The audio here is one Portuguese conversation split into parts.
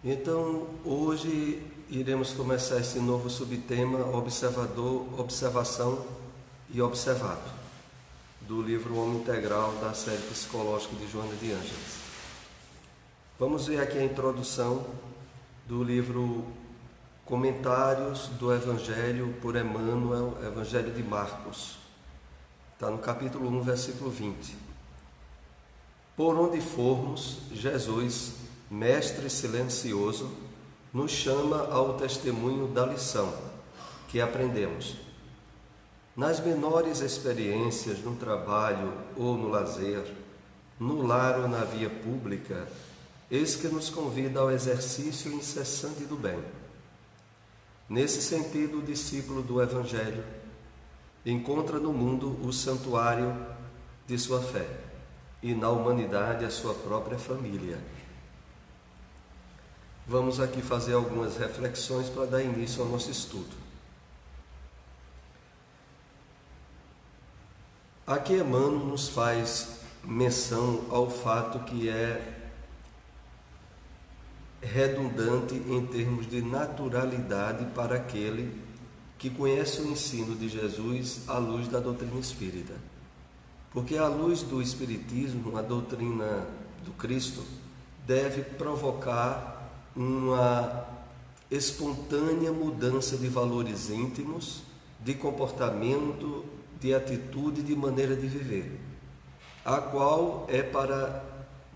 Então, hoje iremos começar esse novo subtema Observador, Observação e Observado, do livro Homem Integral da série psicológica de Joana de Ângeles. Vamos ver aqui a introdução do livro Comentários do Evangelho por Emmanuel, Evangelho de Marcos. Está no capítulo 1, versículo 20. Por onde formos, Jesus, Mestre silencioso, nos chama ao testemunho da lição que aprendemos. Nas menores experiências, no trabalho ou no lazer, no lar ou na via pública, eis que nos convida ao exercício incessante do bem. Nesse sentido, o discípulo do Evangelho encontra no mundo o santuário de sua fé e na humanidade a sua própria família. Vamos aqui fazer algumas reflexões para dar início ao nosso estudo. Aqui Emmanuel nos faz menção ao fato que é redundante em termos de naturalidade para aquele que conhece o ensino de Jesus à luz da doutrina espírita. Porque à luz do Espiritismo, a doutrina do Cristo deve provocar uma espontânea mudança de valores íntimos, de comportamento, de atitude, de maneira de viver, a qual é para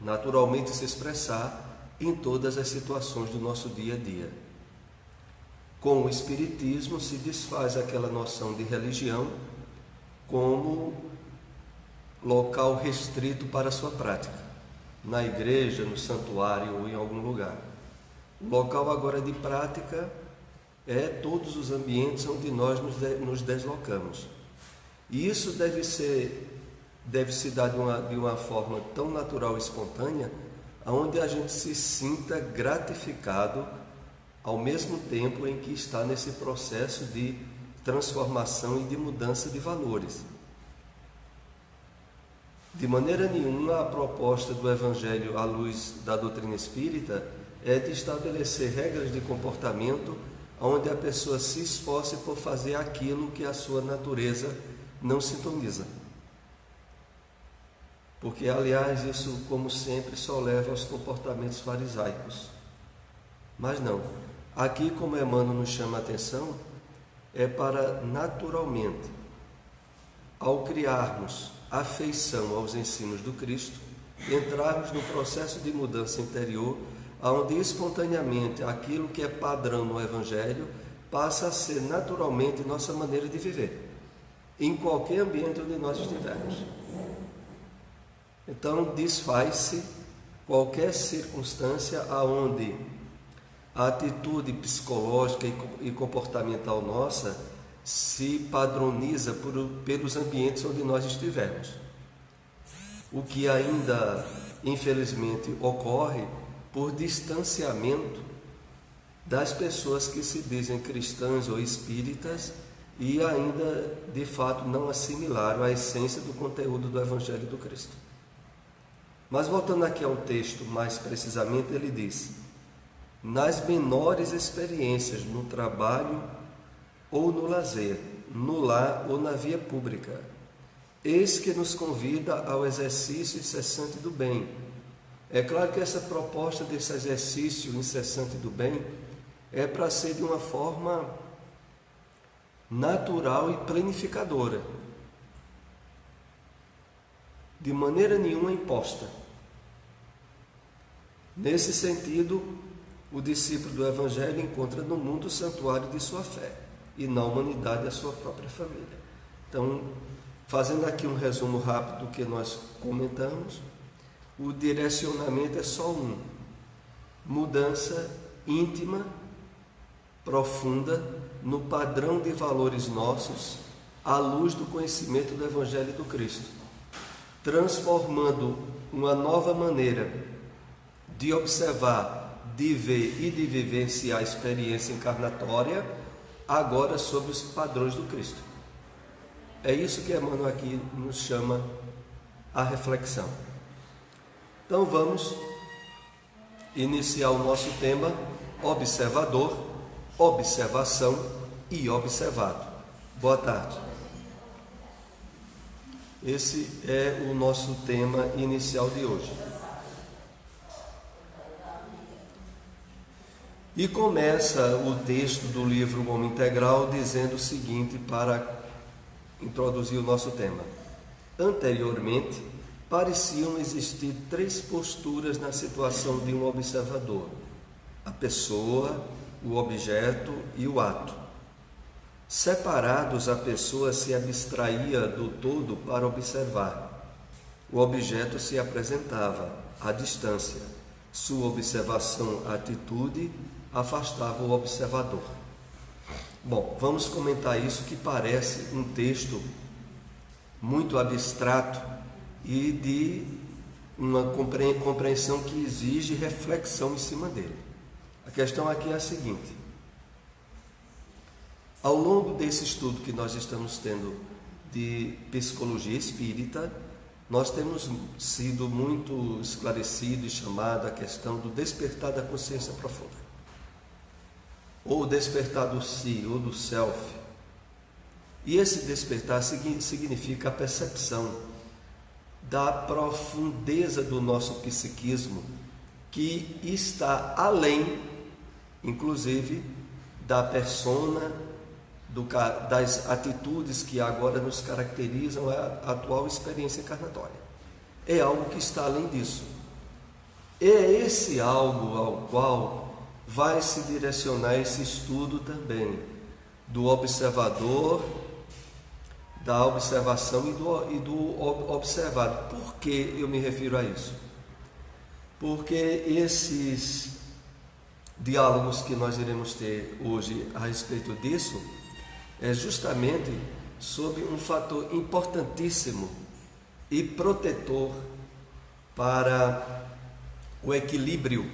naturalmente se expressar em todas as situações do nosso dia a dia. Com o Espiritismo se desfaz aquela noção de religião como local restrito para a sua prática, na igreja, no santuário ou em algum lugar. O local agora de prática é todos os ambientes onde nós nos deslocamos. E isso deve se dar de uma forma tão natural e espontânea, onde a gente se sinta gratificado ao mesmo tempo em que está nesse processo de transformação e de mudança de valores. De maneira nenhuma, a proposta do Evangelho à luz da doutrina espírita é de estabelecer regras de comportamento onde a pessoa se esforce por fazer aquilo que a sua natureza não sintoniza. Porque, aliás, isso, como sempre, só leva aos comportamentos farisaicos. Mas não. Aqui, como Emmanuel nos chama a atenção, é para naturalmente, ao criarmos afeição aos ensinos do Cristo, entrarmos no processo de mudança interior, onde espontaneamente aquilo que é padrão no Evangelho passa a ser naturalmente nossa maneira de viver, em qualquer ambiente onde nós estivermos. Então, desfaz-se qualquer circunstância aonde a atitude psicológica e comportamental nossa se padroniza pelos ambientes onde nós estivermos. O que ainda, infelizmente, ocorre por distanciamento das pessoas que se dizem cristãs ou espíritas e ainda, de fato, não assimilaram a essência do conteúdo do Evangelho do Cristo. Mas voltando aqui ao texto, mais precisamente, ele diz: nas menores experiências, no trabalho ou no lazer, no lar ou na via pública, eis que nos convida ao exercício incessante do bem. É claro que essa proposta desse exercício incessante do bem é para ser de uma forma natural e planificadora, de maneira nenhuma imposta. Nesse sentido, o discípulo do Evangelho encontra no mundo o santuário de sua fé e na humanidade a sua própria família. Então, fazendo aqui um resumo rápido do que nós comentamos, o direcionamento é só um: mudança íntima, profunda, no padrão de valores nossos, à luz do conhecimento do Evangelho do Cristo, transformando uma nova maneira de observar, de ver e de vivenciar a experiência encarnatória, agora sob os padrões do Cristo. É isso que Emmanuel aqui nos chama a reflexão. Então vamos iniciar o nosso tema: observador, observação e observado. Boa tarde. Esse é o nosso tema inicial de hoje. E começa o texto do livro O Homem Integral dizendo o seguinte, para introduzir o nosso tema: anteriormente, pareciam existir três posturas na situação de um observador: a pessoa, o objeto e o ato. Separados, a pessoa se abstraía do todo para observar. O objeto se apresentava à distância. Sua observação, atitude, afastava o observador. Bom, vamos comentar isso, que parece um texto muito abstrato e de uma compreensão que exige reflexão em cima dele. A questão aqui é a seguinte: ao longo desse estudo que nós estamos tendo de psicologia espírita, nós temos sido muito esclarecido e chamado a questão do despertar da consciência profunda, ou despertar do si, ou do self. E esse despertar significa a percepção da profundeza do nosso psiquismo, que está além, inclusive, da persona, das atitudes que agora nos caracterizam a atual experiência encarnatória. É algo que está além disso. É esse algo ao qual vai se direcionar esse estudo também, do observador, da observação e do observado. Por que eu me refiro a isso? Porque esses diálogos que nós iremos ter hoje a respeito disso é justamente sobre um fator importantíssimo e protetor para o equilíbrio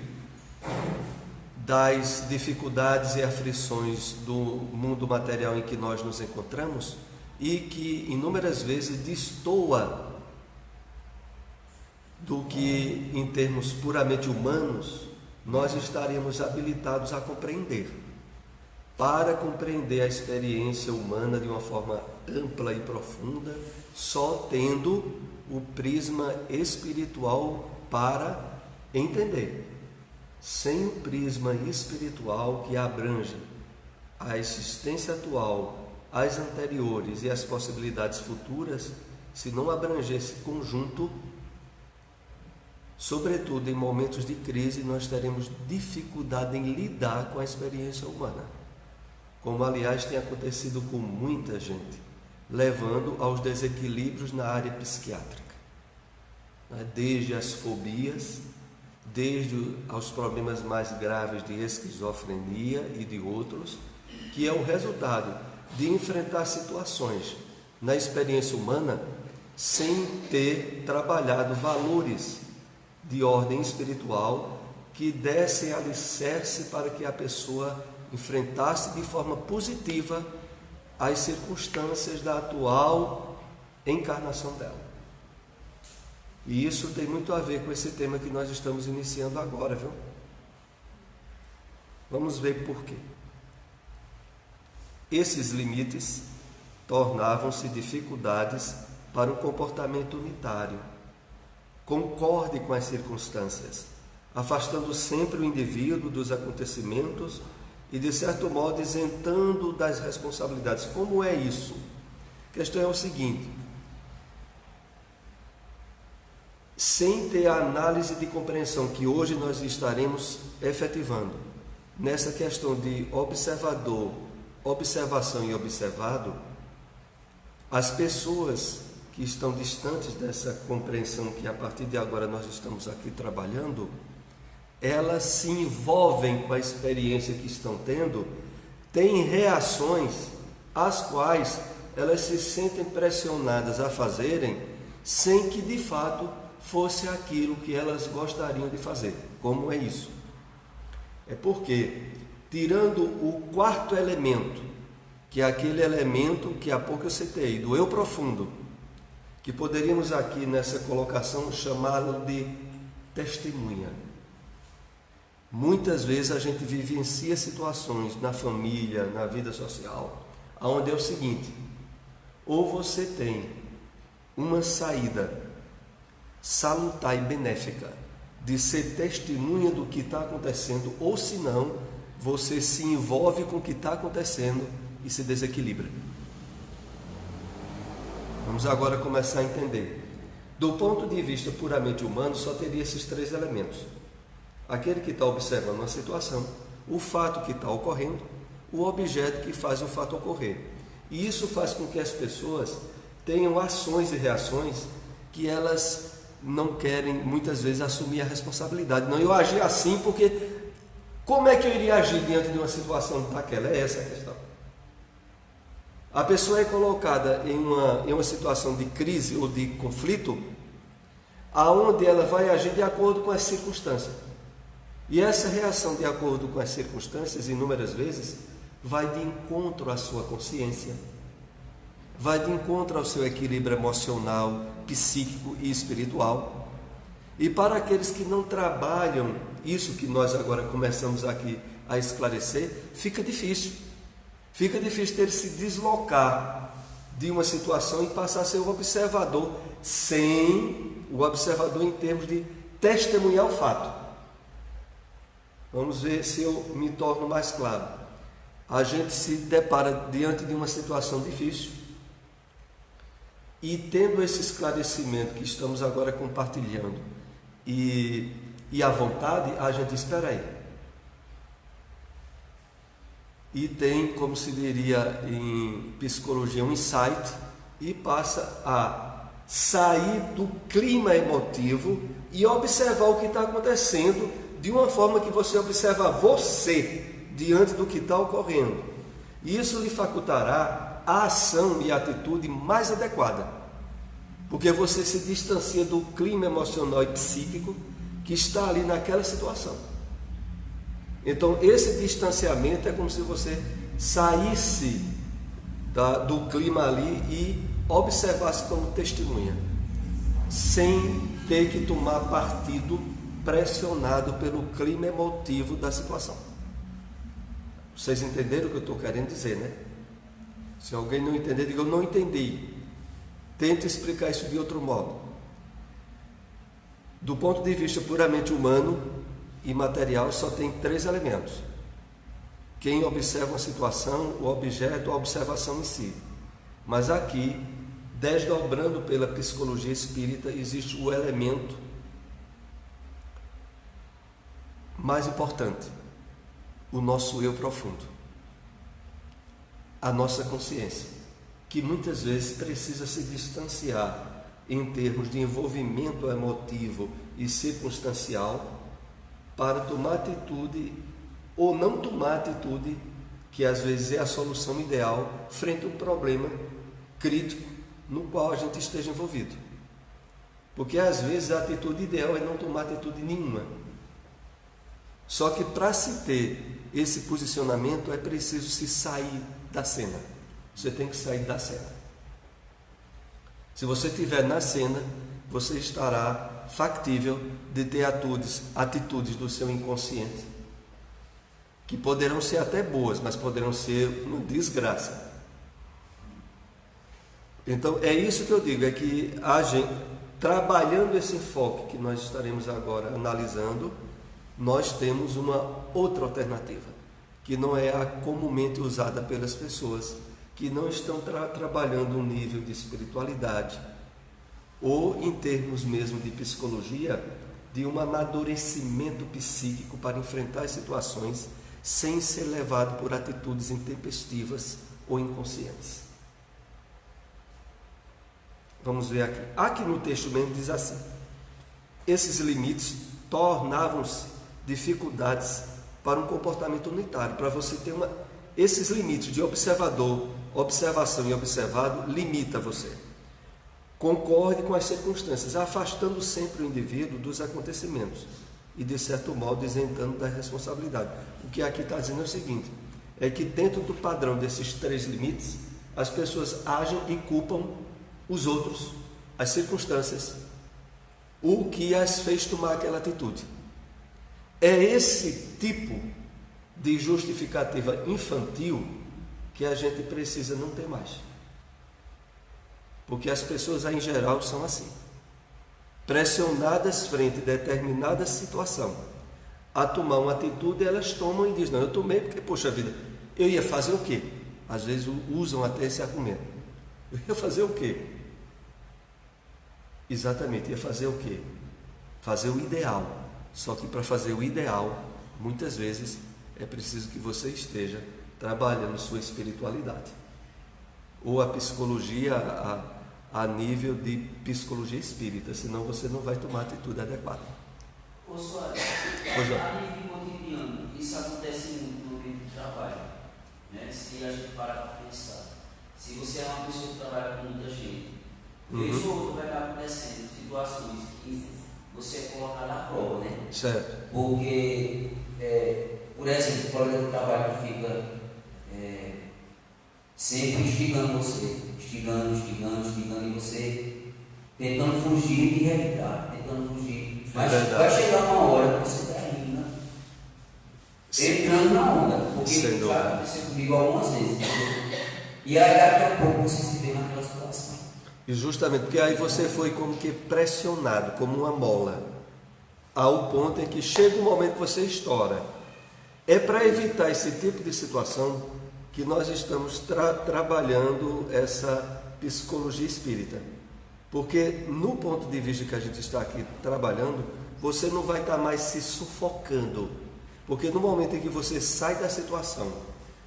das dificuldades e aflições do mundo material em que nós nos encontramos e que inúmeras vezes destoa do que, em termos puramente humanos, nós estaríamos habilitados a compreender. Para compreender a experiência humana de uma forma ampla e profunda, só tendo o prisma espiritual para entender. Sem o prisma espiritual que abrange a existência atual, as anteriores e as possibilidades futuras, se não abranger esse conjunto, sobretudo em momentos de crise, nós teremos dificuldade em lidar com a experiência humana, como aliás tem acontecido com muita gente, levando aos desequilíbrios na área psiquiátrica, desde as fobias, desde aos problemas mais graves de esquizofrenia e de outros, que é o resultado de enfrentar situações na experiência humana sem ter trabalhado valores de ordem espiritual que dessem alicerce para que a pessoa enfrentasse de forma positiva as circunstâncias da atual encarnação dela. E isso tem muito a ver com esse tema que nós estamos iniciando agora, viu? Vamos ver por quê. Esses limites tornavam-se dificuldades para o comportamento unitário. Concorde com as circunstâncias, afastando sempre o indivíduo dos acontecimentos e, de certo modo, isentando das responsabilidades. Como é isso? A questão é o seguinte: sem ter a análise de compreensão que hoje nós estaremos efetivando nessa questão de observador, observação e observado, as pessoas que estão distantes dessa compreensão que a partir de agora nós estamos aqui trabalhando, elas se envolvem com a experiência que estão tendo, têm reações às quais elas se sentem pressionadas a fazerem sem que de fato fosse aquilo que elas gostariam de fazer. Como é isso? É porque, tirando o quarto elemento, que é aquele elemento que há pouco eu citei, do eu profundo, que poderíamos aqui nessa colocação chamá-lo de testemunha. Muitas vezes a gente vivencia situações na família, na vida social, onde é o seguinte: ou você tem uma saída salutar e benéfica de ser testemunha do que está acontecendo, ou se não, você se envolve com o que está acontecendo e se desequilibra. Vamos agora começar a entender. Do ponto de vista puramente humano, só teria esses 3 elementos: aquele que está observando uma situação, o fato que está ocorrendo, o objeto que faz o fato ocorrer. E isso faz com que as pessoas tenham ações e reações que elas não querem muitas vezes assumir a responsabilidade. Não, eu agi assim porque como é que eu iria agir diante de uma situação daquela? É essa a questão. A pessoa é colocada em uma situação de crise ou de conflito, aonde ela vai agir de acordo com as circunstâncias. E essa reação de acordo com as circunstâncias, inúmeras vezes, vai de encontro à sua consciência, vai de encontro ao seu equilíbrio emocional, psíquico e espiritual. E para aqueles que não trabalham isso que nós agora começamos aqui a esclarecer, fica difícil. Fica difícil ter que se deslocar de uma situação e passar a ser o observador, sem o observador em termos de testemunhar o fato. Vamos ver se eu me torno mais claro. A gente se depara diante de uma situação difícil e, tendo esse esclarecimento que estamos agora compartilhando e a vontade, a gente espera aí. E tem, como se diria em psicologia, um insight, e passa a sair do clima emotivo e observar o que está acontecendo de uma forma que você observa você diante do que está ocorrendo. E isso lhe facultará a ação e a atitude mais adequada, porque você se distancia do clima emocional e psíquico que está ali naquela situação. Então, esse distanciamento é como se você saísse do clima ali e observasse como testemunha, sem ter que tomar partido pressionado pelo clima emotivo da situação. Vocês entenderam o que eu estou querendo dizer, né? Se alguém não entender, diga: eu não entendi. Tente explicar isso de outro modo. Do ponto de vista puramente humano e material, só tem 3 elementos: quem observa uma situação, o objeto, a observação em si. Mas aqui, desdobrando pela psicologia espírita, existe o elemento mais importante: o nosso eu profundo, a nossa consciência, que muitas vezes precisa se distanciar em termos de envolvimento emotivo e circunstancial para tomar atitude ou não tomar atitude, que às vezes é a solução ideal frente a um problema crítico no qual a gente esteja envolvido. Porque às vezes a atitude ideal é não tomar atitude nenhuma. Só que para se ter esse posicionamento é preciso se sair da cena. Você tem que sair da cena. Se você estiver na cena, você estará factível de ter atitudes do seu inconsciente, que poderão ser até boas, mas poderão ser uma desgraça. Então é isso que eu digo, é que a gente, trabalhando esse enfoque que nós estaremos agora analisando, nós temos uma outra alternativa, que não é a comumente usada pelas pessoas que não estão trabalhando um nível de espiritualidade, ou em termos mesmo de psicologia, de um amadurecimento psíquico para enfrentar as situações sem ser levado por atitudes intempestivas ou inconscientes. Vamos ver aqui. Aqui no texto mesmo diz assim: esses limites tornavam-se dificuldades para um comportamento unitário. Para você ter esses limites de observador, observação e observado, limita você. Concorde com as circunstâncias, afastando sempre o indivíduo dos acontecimentos e, de certo modo, isentando da responsabilidade. O que aqui está dizendo é o seguinte: é que dentro do padrão desses 3 limites, as pessoas agem e culpam os outros, as circunstâncias, o que as fez tomar aquela atitude. É esse tipo de justificativa infantil que a gente precisa não ter mais. Porque as pessoas em geral são assim, pressionadas frente a determinada situação a tomar uma atitude, elas tomam e dizem, não, eu tomei porque, poxa vida, eu ia fazer o quê? Às vezes usam até esse argumento. Eu ia fazer o quê? Exatamente, ia fazer o quê? Fazer o ideal. Só que para fazer o ideal, muitas vezes é preciso que você esteja trabalhando sua espiritualidade. Ou a psicologia a nível de psicologia espírita, senão você não vai tomar a atitude adequada. Ô Soares, a nível cotidiano, isso acontece muito no meio de trabalho, né? Se a gente parar para pensar, se você é uma pessoa que trabalha com muita gente, vez ou outra vai estar acontecendo situações que você é colocado à prova, né? Certo. Porque, por exemplo, o colega de trabalho que fica sempre instigando você, instigando, e você tentando fugir e evitar, tentando fugir. Mas vai chegar uma hora que você está indo, né? Entrando na onda, porque já aconteceu comigo algumas vezes. E aí daqui a pouco você se vê naquela situação. E justamente porque aí você foi como que pressionado, como uma mola, ao ponto em que chega um momento que você estoura. É para evitar esse tipo de situação que nós estamos trabalhando essa psicologia espírita. Porque no ponto de vista que a gente está aqui trabalhando, você não vai estar mais se sufocando. Porque no momento em que você sai da situação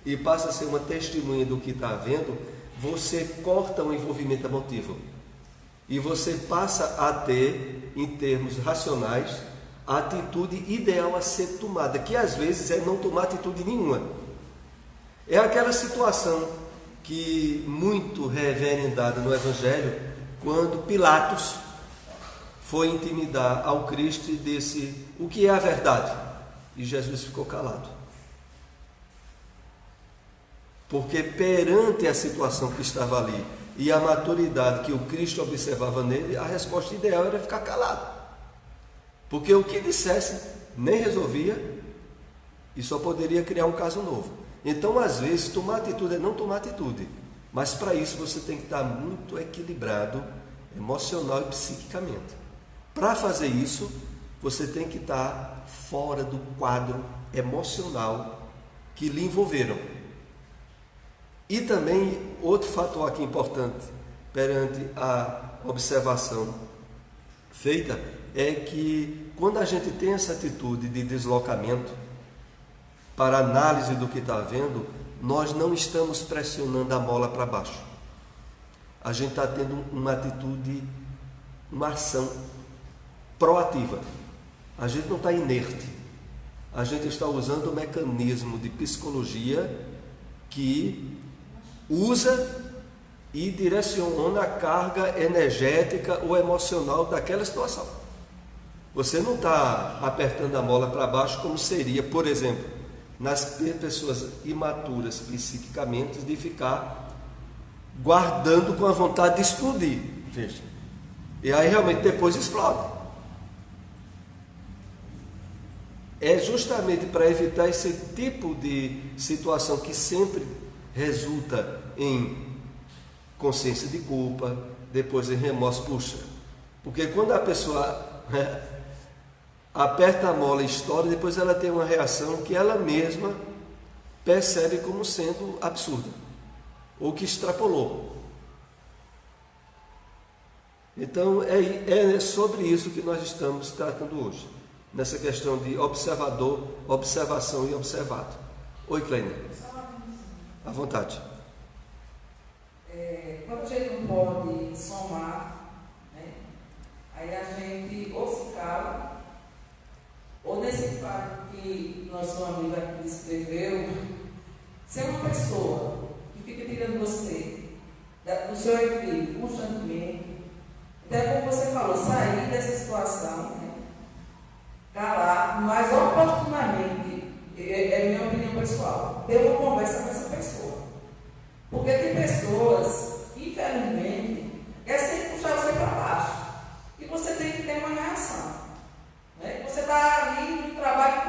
e passa a ser uma testemunha do que está havendo, você corta o envolvimento emotivo. E você passa a ter, em termos racionais, a atitude ideal a ser tomada, que às vezes é não tomar atitude nenhuma. É aquela situação que muito reverendada no Evangelho, quando Pilatos foi intimidar ao Cristo e disse, o que é a verdade? E Jesus ficou calado. Porque perante a situação que estava ali e a maturidade que o Cristo observava nele, a resposta ideal era ficar calado. Porque o que dissesse nem resolvia e só poderia criar um caso novo. Então, às vezes, tomar atitude é não tomar atitude. Mas para isso você tem que estar muito equilibrado emocional e psiquicamente. Para fazer isso, você tem que estar fora do quadro emocional que lhe envolveram. E também, outro fator aqui importante perante a observação feita é que quando a gente tem essa atitude de deslocamento para análise do que está havendo, nós não estamos pressionando a mola para baixo. A gente está tendo uma atitude, uma ação proativa. A gente não está inerte. A gente está usando o mecanismo de psicologia que usa e direciona a carga energética ou emocional daquela situação. Você não está apertando a mola para baixo como seria, por exemplo, nas pessoas imaturas psiquicamente, de ficar guardando com a vontade de explodir. Veja. E aí realmente depois explode. É justamente para evitar esse tipo de situação que sempre resulta em consciência de culpa, depois em remorso. Puxa, porque quando a pessoa aperta a mola e estoura, depois ela tem uma reação que ela mesma percebe como sendo absurda, ou que extrapolou. Então é sobre isso que nós estamos tratando hoje, nessa questão de observador, observação e observado. Oi, Clênia. À vontade. Quando a gente não pode somar, né, aí a gente ou se cala, ou nesse fato que nosso amigo aqui descreveu, ser uma pessoa que fica tirando você do seu equilíbrio constantemente, até como você falou, sair dessa situação, né, calar, mas oportunamente, é minha opinião pessoal, ter uma conversa com essa pessoa. Porque tem pessoas que, infelizmente, querem sempre puxar você para baixo. E você tem que ter uma reação. Né? Você está ali no trabalho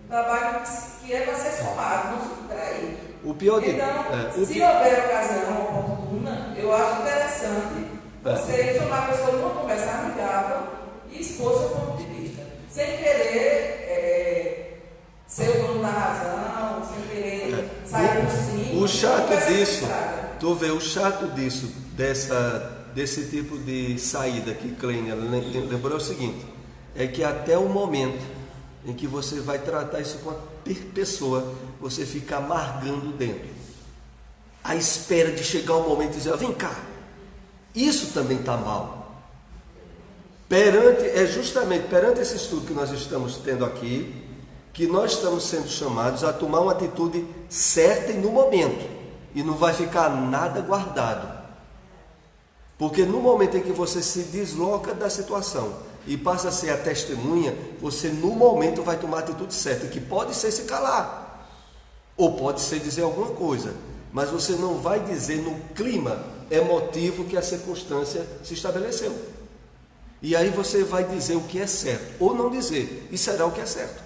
trabalho que é para ser somado, não subtrair. O pior de... Então, se houver ocasião oportuna, eu acho interessante você chamar a pessoa numa conversa amigável e expor seu ponto de vista, sem querer ser o dono da razão, sem querer sair por cima. O chato disso, tu vê, o chato disso, desse tipo de saída que Clênia lembrou é o seguinte, é que até o momento em que você vai tratar isso com a pessoa, você fica amargando dentro, à espera de chegar o momento e dizer, vem cá, isso também está mal. Justamente perante esse estudo que nós estamos tendo aqui, que nós estamos sendo chamados a tomar uma atitude certa e no momento, e não vai ficar nada guardado. Porque no momento em que você se desloca da situação e passa a ser a testemunha, você no momento vai tomar a atitude certa, que pode ser se calar, ou pode ser dizer alguma coisa, mas você não vai dizer no clima emotivo que a circunstância se estabeleceu. E aí você vai dizer o que é certo, ou não dizer, e será o que é certo.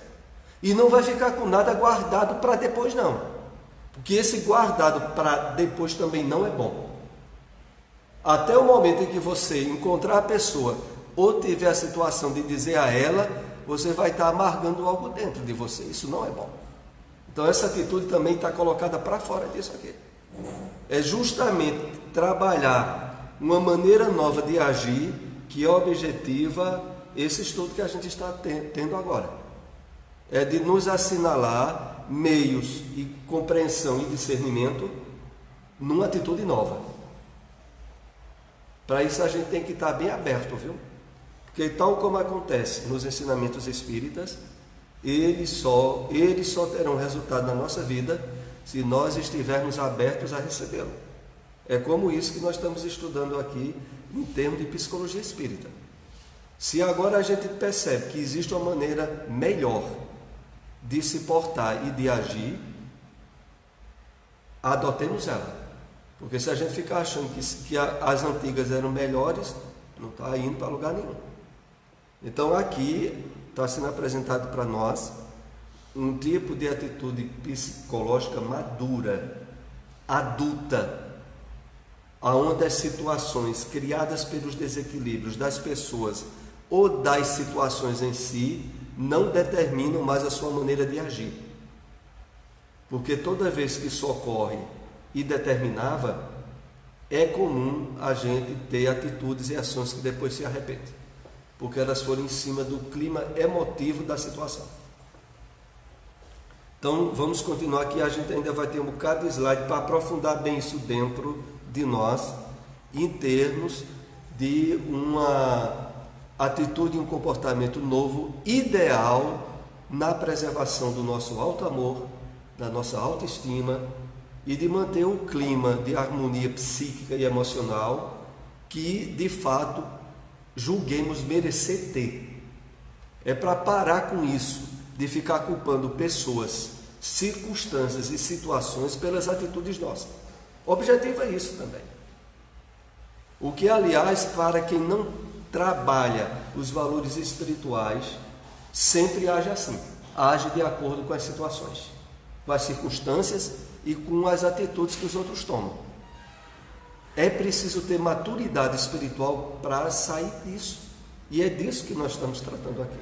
E não vai ficar com nada guardado para depois não, porque esse guardado para depois também não é bom. Até o momento em que você encontrar a pessoa ou tiver a situação de dizer a ela, você vai estar amargando algo dentro de você. Isso não é bom. Então essa atitude também está colocada para fora disso aqui. É justamente trabalhar uma maneira nova de agir que objetiva esse estudo que a gente está tendo agora. É de nos assinalar meios e compreensão e discernimento numa atitude nova. Para isso a gente tem que estar bem aberto, viu? Porque tal como acontece nos ensinamentos espíritas, eles só terão resultado na nossa vida se nós estivermos abertos a recebê-lo. É como isso que nós estamos estudando aqui em termos de psicologia espírita. Se agora a gente percebe que existe uma maneira melhor de se portar e de agir, adotemos ela. Porque se a gente ficar achando que as antigas eram melhores, não está indo para lugar nenhum. Então aqui está sendo apresentado para nós um tipo de atitude psicológica madura, adulta, aonde as situações criadas pelos desequilíbrios das pessoas ou das situações em si não determinam mais a sua maneira de agir. Porque toda vez que isso ocorre e determinava, é comum a gente ter atitudes e ações que depois se arrependem, porque elas foram em cima do clima emotivo da situação. Então vamos continuar aqui, a gente ainda vai ter um bocado de slide para aprofundar bem isso dentro de nós, em termos de uma atitude e um comportamento novo, ideal na preservação do nosso alto amor, da nossa autoestima, e de manter um clima de harmonia psíquica e emocional que, de fato, julguemos merecer ter. É para parar com isso, de ficar culpando pessoas, circunstâncias e situações pelas atitudes nossas. O objetivo é isso também. O que, aliás, para quem não trabalha os valores espirituais, sempre age assim, age de acordo com as situações, com as circunstâncias e com as atitudes que os outros tomam. É preciso ter maturidade espiritual para sair disso. E é disso que nós estamos tratando aqui.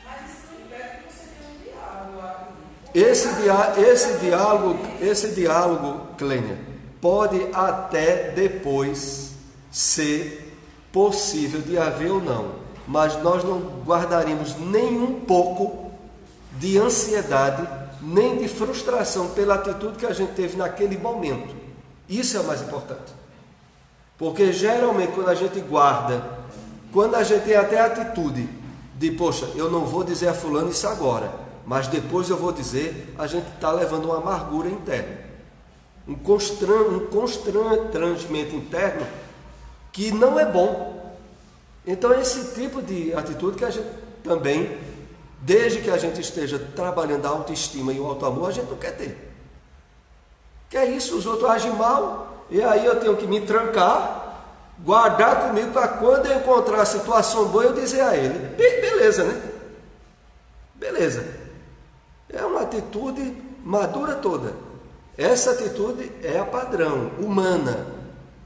Mas isso não impede que você tenha um diálogo. Esse diálogo, Clênia, pode até depois ser possível de haver ou não, mas nós não guardaremos nem um pouco de ansiedade nem de frustração pela atitude que a gente teve naquele momento. Isso é o mais importante. Porque geralmente quando a gente guarda, quando a gente tem até a atitude de, poxa, eu não vou dizer a fulano isso agora, mas depois eu vou dizer, a gente está levando uma amargura interna. Um constrangimento interno que não é bom. Então é esse tipo de atitude que a gente também, desde que a gente esteja trabalhando a autoestima e o auto-amor, a gente não quer ter. Que é isso, os outros agem mal, e aí eu tenho que me trancar, guardar comigo para quando eu encontrar a situação boa, eu dizer a ele, beleza, né? Beleza. É uma atitude madura toda. Essa atitude é a padrão, humana.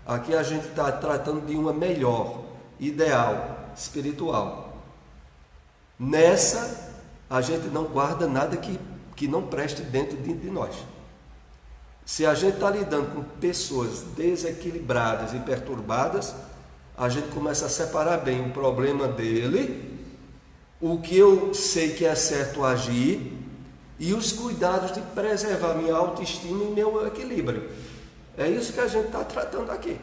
Aqui a gente está tratando de uma melhor, ideal, espiritual. Nessa, a gente não guarda nada que não preste dentro de nós. Se a gente está lidando com pessoas desequilibradas e perturbadas, a gente começa a separar bem o problema dele, o que eu sei que é certo agir, e os cuidados de preservar minha autoestima e meu equilíbrio. É isso que a gente está tratando aqui.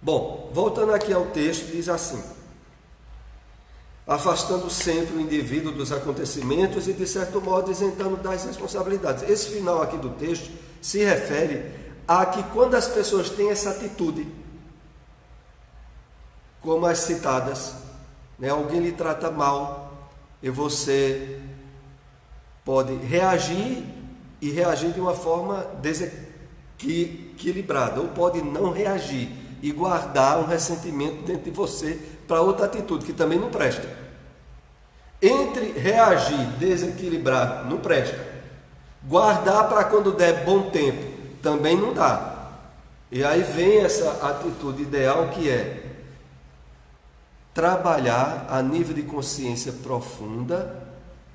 Bom, voltando aqui ao texto, diz assim: afastando sempre o indivíduo dos acontecimentos e, de certo modo, isentando das responsabilidades. Esse final aqui do texto se refere a que quando as pessoas têm essa atitude, como as citadas, alguém lhe trata mal, e você pode reagir e reagir de uma forma desequilibrada, ou pode não reagir e guardar um ressentimento dentro de você para outra atitude que também não presta. Entre reagir, desequilibrar, não presta. Guardar para quando der bom tempo, também não dá. E aí vem essa atitude ideal, que é trabalhar a nível de consciência profunda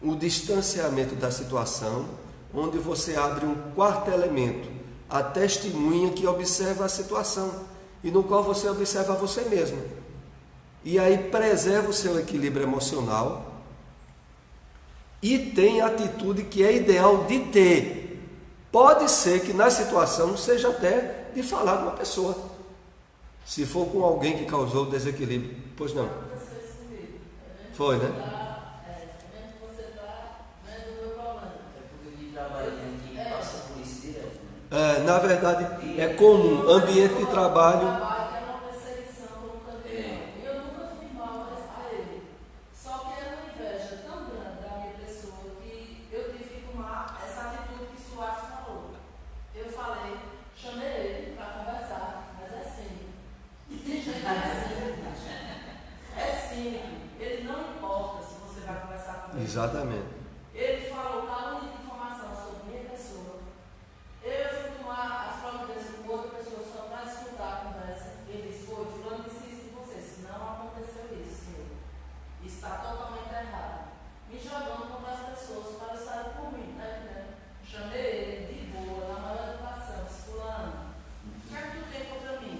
o distanciamento da situação, onde você abre um quarto elemento, a testemunha que observa a situação e no qual você observa você mesmo. E aí preserva o seu equilíbrio emocional e tem a atitude que é ideal de ter. Pode ser que na situação seja até de falar com uma pessoa, se for com alguém que causou desequilíbrio. Pois não? Foi, né? Na verdade, é comum, ambiente de trabalho. Exatamente. Ele falou cada única informação sobre minha pessoa. Eu fui tomar as providências com outra pessoa só para escutar a conversa. Ele disse: foi, fulano disse isso de você. Se não aconteceu isso, senhor. Está totalmente errado. Me jogando contra as pessoas para estar por mim, né? Chamei ele de boa, na maior educação. Disse: fulano, o que é que tu tem contra mim?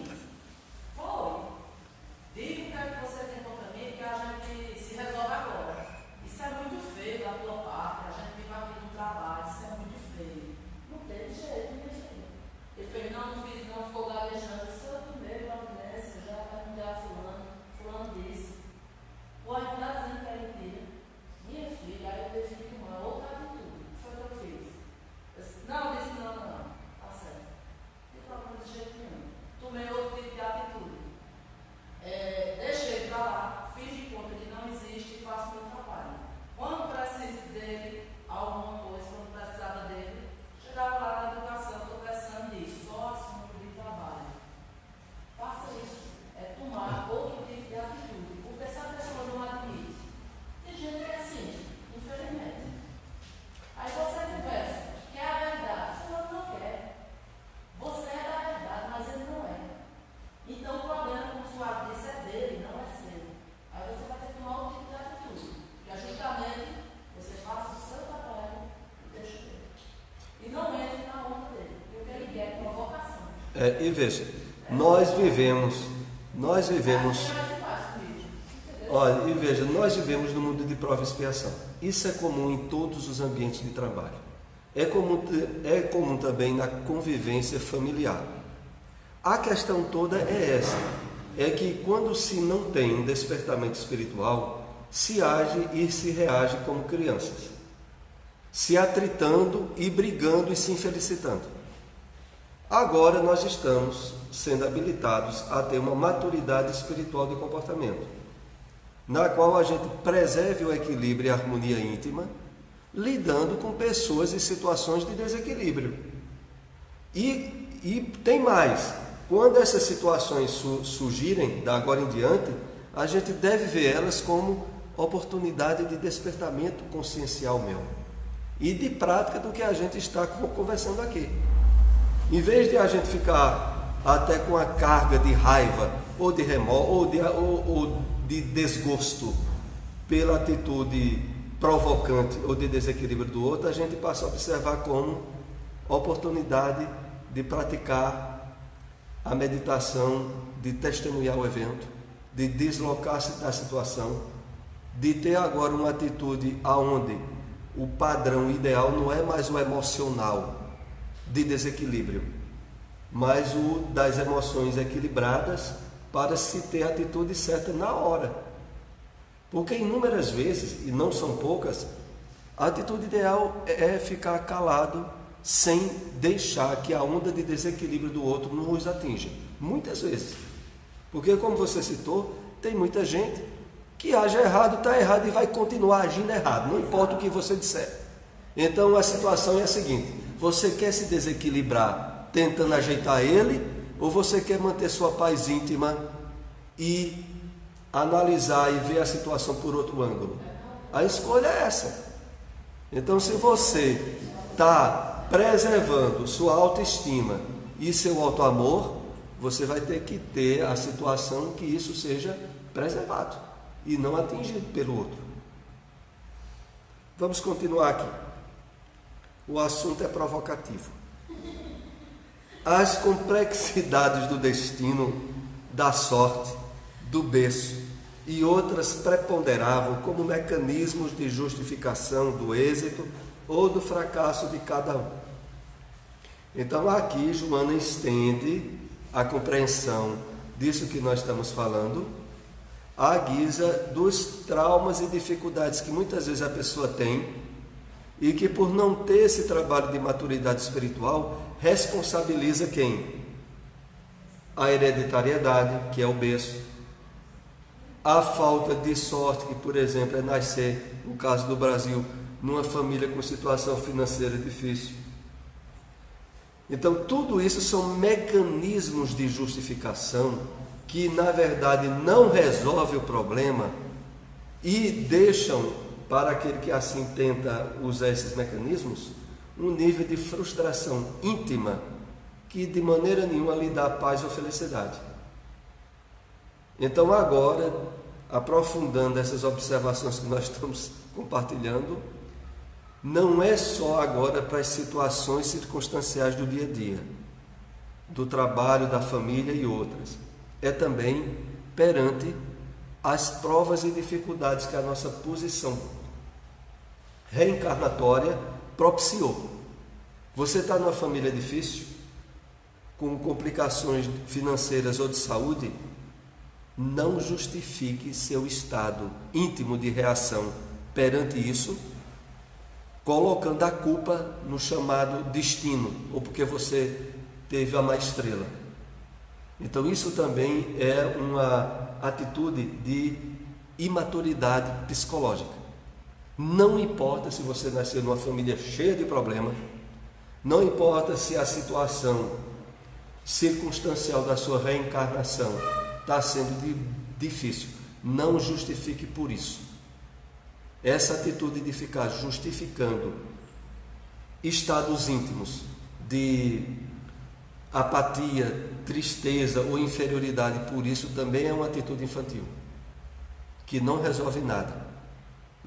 Foi. Diga o que é que você tem contra mim, que a gente se resolve agora. Isso é muito feio da tua parte, a gente vive aqui no trabalho, isso é muito feio. Não teve jeito, minha filha. Ele fez: não fiz, não, ficou gaguejando. Se eu tomei providência, já perguntei a fulano disse. O aí está dizendo que é mentira. Minha filha, aí eu decidi tomar outra atitude. O que foi que eu fiz? Eu disse: não, disse não, tá certo. Não tem problema de jeito nenhum. Tomei outro tipo de atitude. Deixei para lá, fiz de conta que não existe e faço meu trabalho. Quando preciso dele, alguma coisa, quando precisava dele, chegava lá na educação, estou precisando disso, só assunto de trabalho. Faça isso, é tomar outro tipo de atitude, porque se a pessoa não admite, tem gente que é assim, infelizmente. Aí você conversa, quer a verdade, fulano não quer. Você é da verdade, mas ele não é. Então o problema, como o Suave disse, é dele, não é seu. Aí você vai ter que tomar outro tipo de atitude. Que é justamente você faça o seu trabalho e deixa dele. E não entre na onda dele, porque ele quer provocação. E veja, nós vivemos. Olha, e veja, nós vivemos no mundo de prova e expiação. Isso é comum em todos os ambientes de trabalho. É comum também na convivência familiar. A questão toda é essa, é que quando se não tem um despertamento espiritual, se age e se reage como crianças, se atritando e brigando e se infelicitando. Agora nós estamos sendo habilitados a ter uma maturidade espiritual de comportamento, na qual a gente preserve o equilíbrio e a harmonia íntima, lidando com pessoas e situações de desequilíbrio. E tem mais. Quando essas situações surgirem, da agora em diante, a gente deve ver elas como oportunidade de despertamento consciencial meu e de prática do que a gente está conversando aqui. Em vez de a gente ficar até com a carga de raiva ou de remorso ou de desgosto pela atitude provocante ou de desequilíbrio do outro, a gente passa a observar como oportunidade de praticar a meditação, de testemunhar o evento, de deslocar-se da situação, de ter agora uma atitude aonde o padrão ideal não é mais o emocional de desequilíbrio, mas o das emoções equilibradas para se ter a atitude certa na hora. Porque inúmeras vezes, e não são poucas, a atitude ideal é ficar calado sem deixar que a onda de desequilíbrio do outro nos atinja. Muitas vezes. Porque, como você citou, tem muita gente que age errado, está errado e vai continuar agindo errado, não importa o que você disser. Então a situação é a seguinte: você quer se desequilibrar tentando ajeitar ele, ou você quer manter sua paz íntima e analisar e ver a situação por outro ângulo? A escolha é essa. Então, se você está preservando sua autoestima e seu autoamor, você vai ter que ter a situação que isso seja preservado e não atingido pelo outro. Vamos continuar aqui. O assunto é provocativo. As complexidades do destino, da sorte, do berço e outras preponderavam como mecanismos de justificação do êxito ou do fracasso de cada um. Então aqui Joana estende a compreensão disso que nós estamos falando à guisa dos traumas e dificuldades que muitas vezes a pessoa tem e que, por não ter esse trabalho de maturidade espiritual, responsabiliza quem? A hereditariedade, que é o berço, a falta de sorte, que, por exemplo, é nascer, no caso do Brasil, numa família com situação financeira difícil. Então, tudo isso são mecanismos de justificação que, na verdade, não resolvem o problema e deixam, para aquele que assim tenta usar esses mecanismos, um nível de frustração íntima que, de maneira nenhuma, lhe dá paz ou felicidade. Então, agora, aprofundando essas observações que nós estamos compartilhando, não é só agora para as situações circunstanciais do dia a dia, do trabalho, da família e outras. É também perante as provas e dificuldades que a nossa posição reencarnatória propiciou. Você está numa família difícil, com complicações financeiras ou de saúde, não justifique seu estado íntimo de reação perante isso, colocando a culpa no chamado destino, ou porque você teve a má estrela. Então isso também é uma atitude de imaturidade psicológica. Não importa se você nasceu numa família cheia de problemas, não importa se a situação circunstancial da sua reencarnação está sendo difícil, não justifique por isso. Essa atitude de ficar justificando estados íntimos de apatia, tristeza ou inferioridade, por isso também é uma atitude infantil, que não resolve nada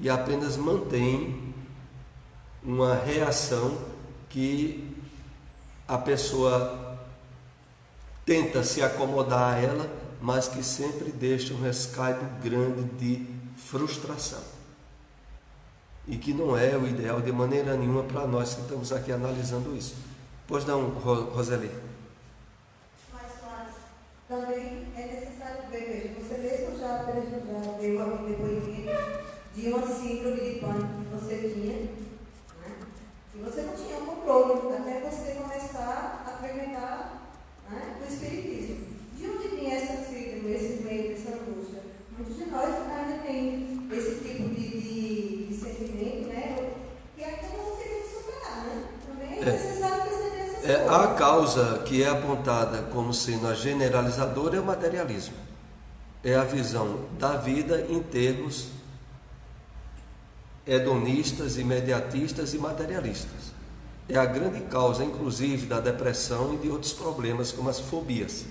e apenas mantém uma reação que a pessoa tenta se acomodar a ela, mas que sempre deixa um rescaldo grande de frustração. E que não é o ideal de maneira nenhuma para nós que estamos aqui analisando isso. Pois não, Roseli? Mas também é necessário ver, veja, você mesmo já deu um depoimento de uma síndrome de pânico que você tinha, né? E você não tinha controle até você começar a frequentar, né, o espiritismo. De onde vinha essa síndrome, esse medo, essa angústia? Muitos de nós ainda tem esse tipo de sentimento, né? Que ainda não conseguimos superar, né? Também é necessário perceber essas coisas. A causa que é apontada como sendo a generalizadora é o materialismo. É a visão da vida em termos hedonistas, imediatistas e materialistas. É a grande causa, inclusive, da depressão e de outros problemas, como as fobias.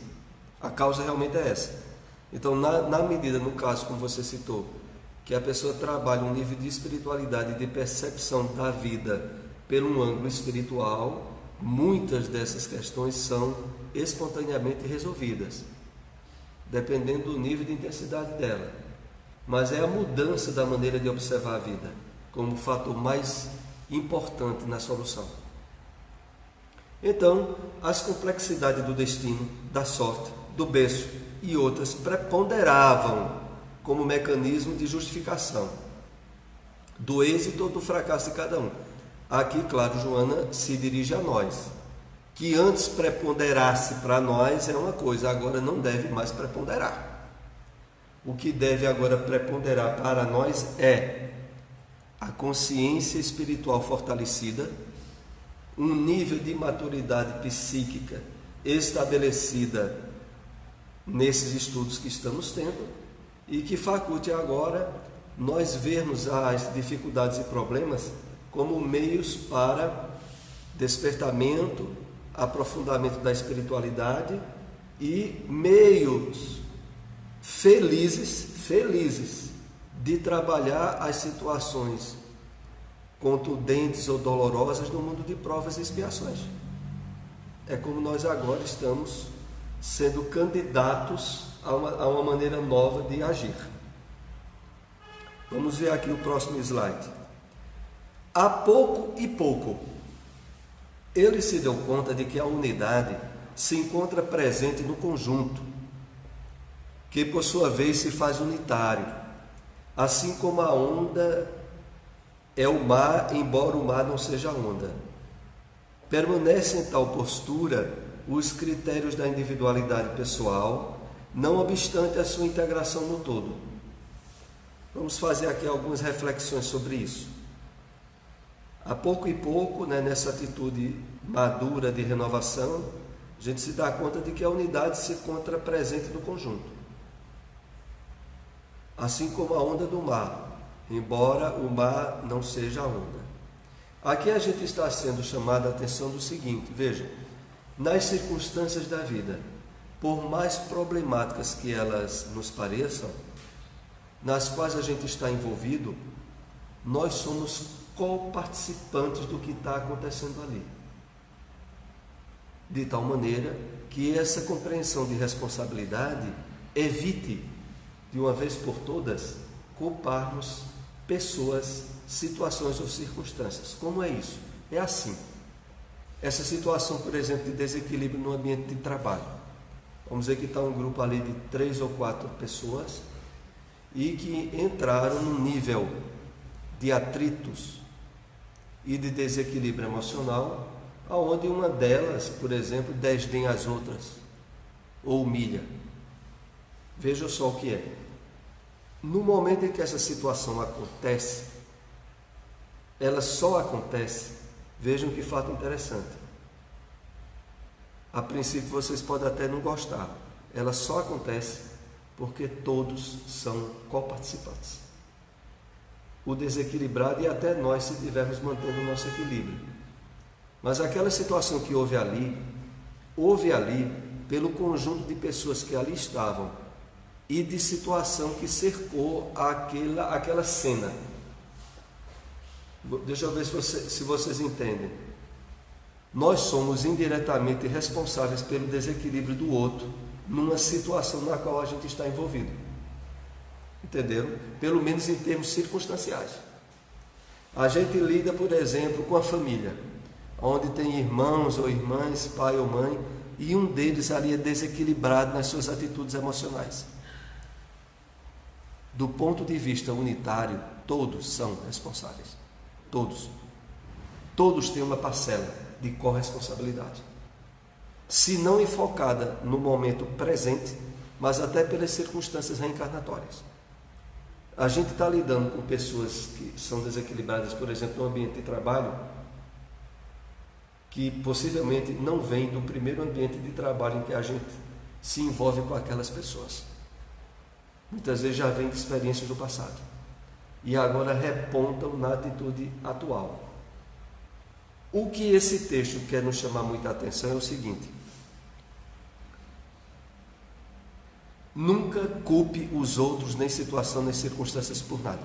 A causa realmente é essa. Então, na medida, no caso, como você citou, que a pessoa trabalha um nível de espiritualidade e de percepção da vida pelo ângulo espiritual, muitas dessas questões são espontaneamente resolvidas, dependendo do nível de intensidade dela. Mas é a mudança da maneira de observar a vida como o fator mais importante na solução. Então, as complexidades do destino, da sorte, do berço e outras preponderavam como mecanismo de justificação do êxito ou do fracasso de cada um. Aqui, claro, Joana se dirige a nós. Que antes preponderasse para nós é uma coisa, agora não deve mais preponderar. O que deve agora preponderar para nós é a consciência espiritual fortalecida, um nível de maturidade psíquica estabelecida nesses estudos que estamos tendo e que faculte agora nós vermos as dificuldades e problemas como meios para despertamento, aprofundamento da espiritualidade e meios felizes de trabalhar as situações contundentes ou dolorosas no mundo de provas e expiações. É como nós agora estamos sendo candidatos a uma maneira nova de agir. Vamos ver aqui o próximo slide. A pouco e pouco, ele se deu conta de que a unidade se encontra presente no conjunto, que por sua vez se faz unitário, assim como a onda é o mar, embora o mar não seja onda. Permanece em tal postura os critérios da individualidade pessoal, não obstante a sua integração no todo. Vamos fazer aqui algumas reflexões sobre isso. A pouco e pouco, nessa atitude madura de renovação, a gente se dá conta de que a unidade se encontra presente no conjunto. Assim como a onda do mar, embora o mar não seja onda. Aqui a gente está sendo chamado a atenção do seguinte, veja, nas circunstâncias da vida, por mais problemáticas que elas nos pareçam, nas quais a gente está envolvido, nós somos co-participantes do que está acontecendo ali. De tal maneira que essa compreensão de responsabilidade evite, de uma vez por todas, culparmos pessoas, situações ou circunstâncias. Como é isso? É assim. Essa situação, por exemplo, de desequilíbrio no ambiente de trabalho. Vamos dizer que está um grupo ali de 3 ou 4 pessoas e que entraram num nível de atritos e de desequilíbrio emocional, aonde uma delas, por exemplo, desdenha as outras ou humilha. Veja só o que é. No momento em que essa situação acontece, ela só acontece, vejam que fato interessante. A princípio vocês podem até não gostar, ela só acontece porque todos são coparticipantes. O desequilibrado e até nós, se estivermos mantendo o nosso equilíbrio. Mas aquela situação que houve ali pelo conjunto de pessoas que ali estavam e de situação que cercou aquela cena. Deixa eu ver se vocês entendem. Nós somos indiretamente responsáveis pelo desequilíbrio do outro numa situação na qual a gente está envolvido. Entenderam? Pelo menos em termos circunstanciais. A gente lida, por exemplo, com a família, onde tem irmãos ou irmãs, pai ou mãe, e um deles ali é desequilibrado nas suas atitudes emocionais. Do ponto de vista unitário, todos são responsáveis. Todos. Todos têm uma parcela de corresponsabilidade. Se não enfocada no momento presente, mas até pelas circunstâncias reencarnatórias. A gente está lidando com pessoas que são desequilibradas, por exemplo, no ambiente de trabalho, que possivelmente não vem do primeiro ambiente de trabalho em que a gente se envolve com aquelas pessoas. Muitas vezes já vem de experiências do passado. e agora repontam na atitude atual. O que esse texto quer nos chamar muita atenção é o seguinte: nunca culpe os outros, nem situação, nem circunstâncias por nada.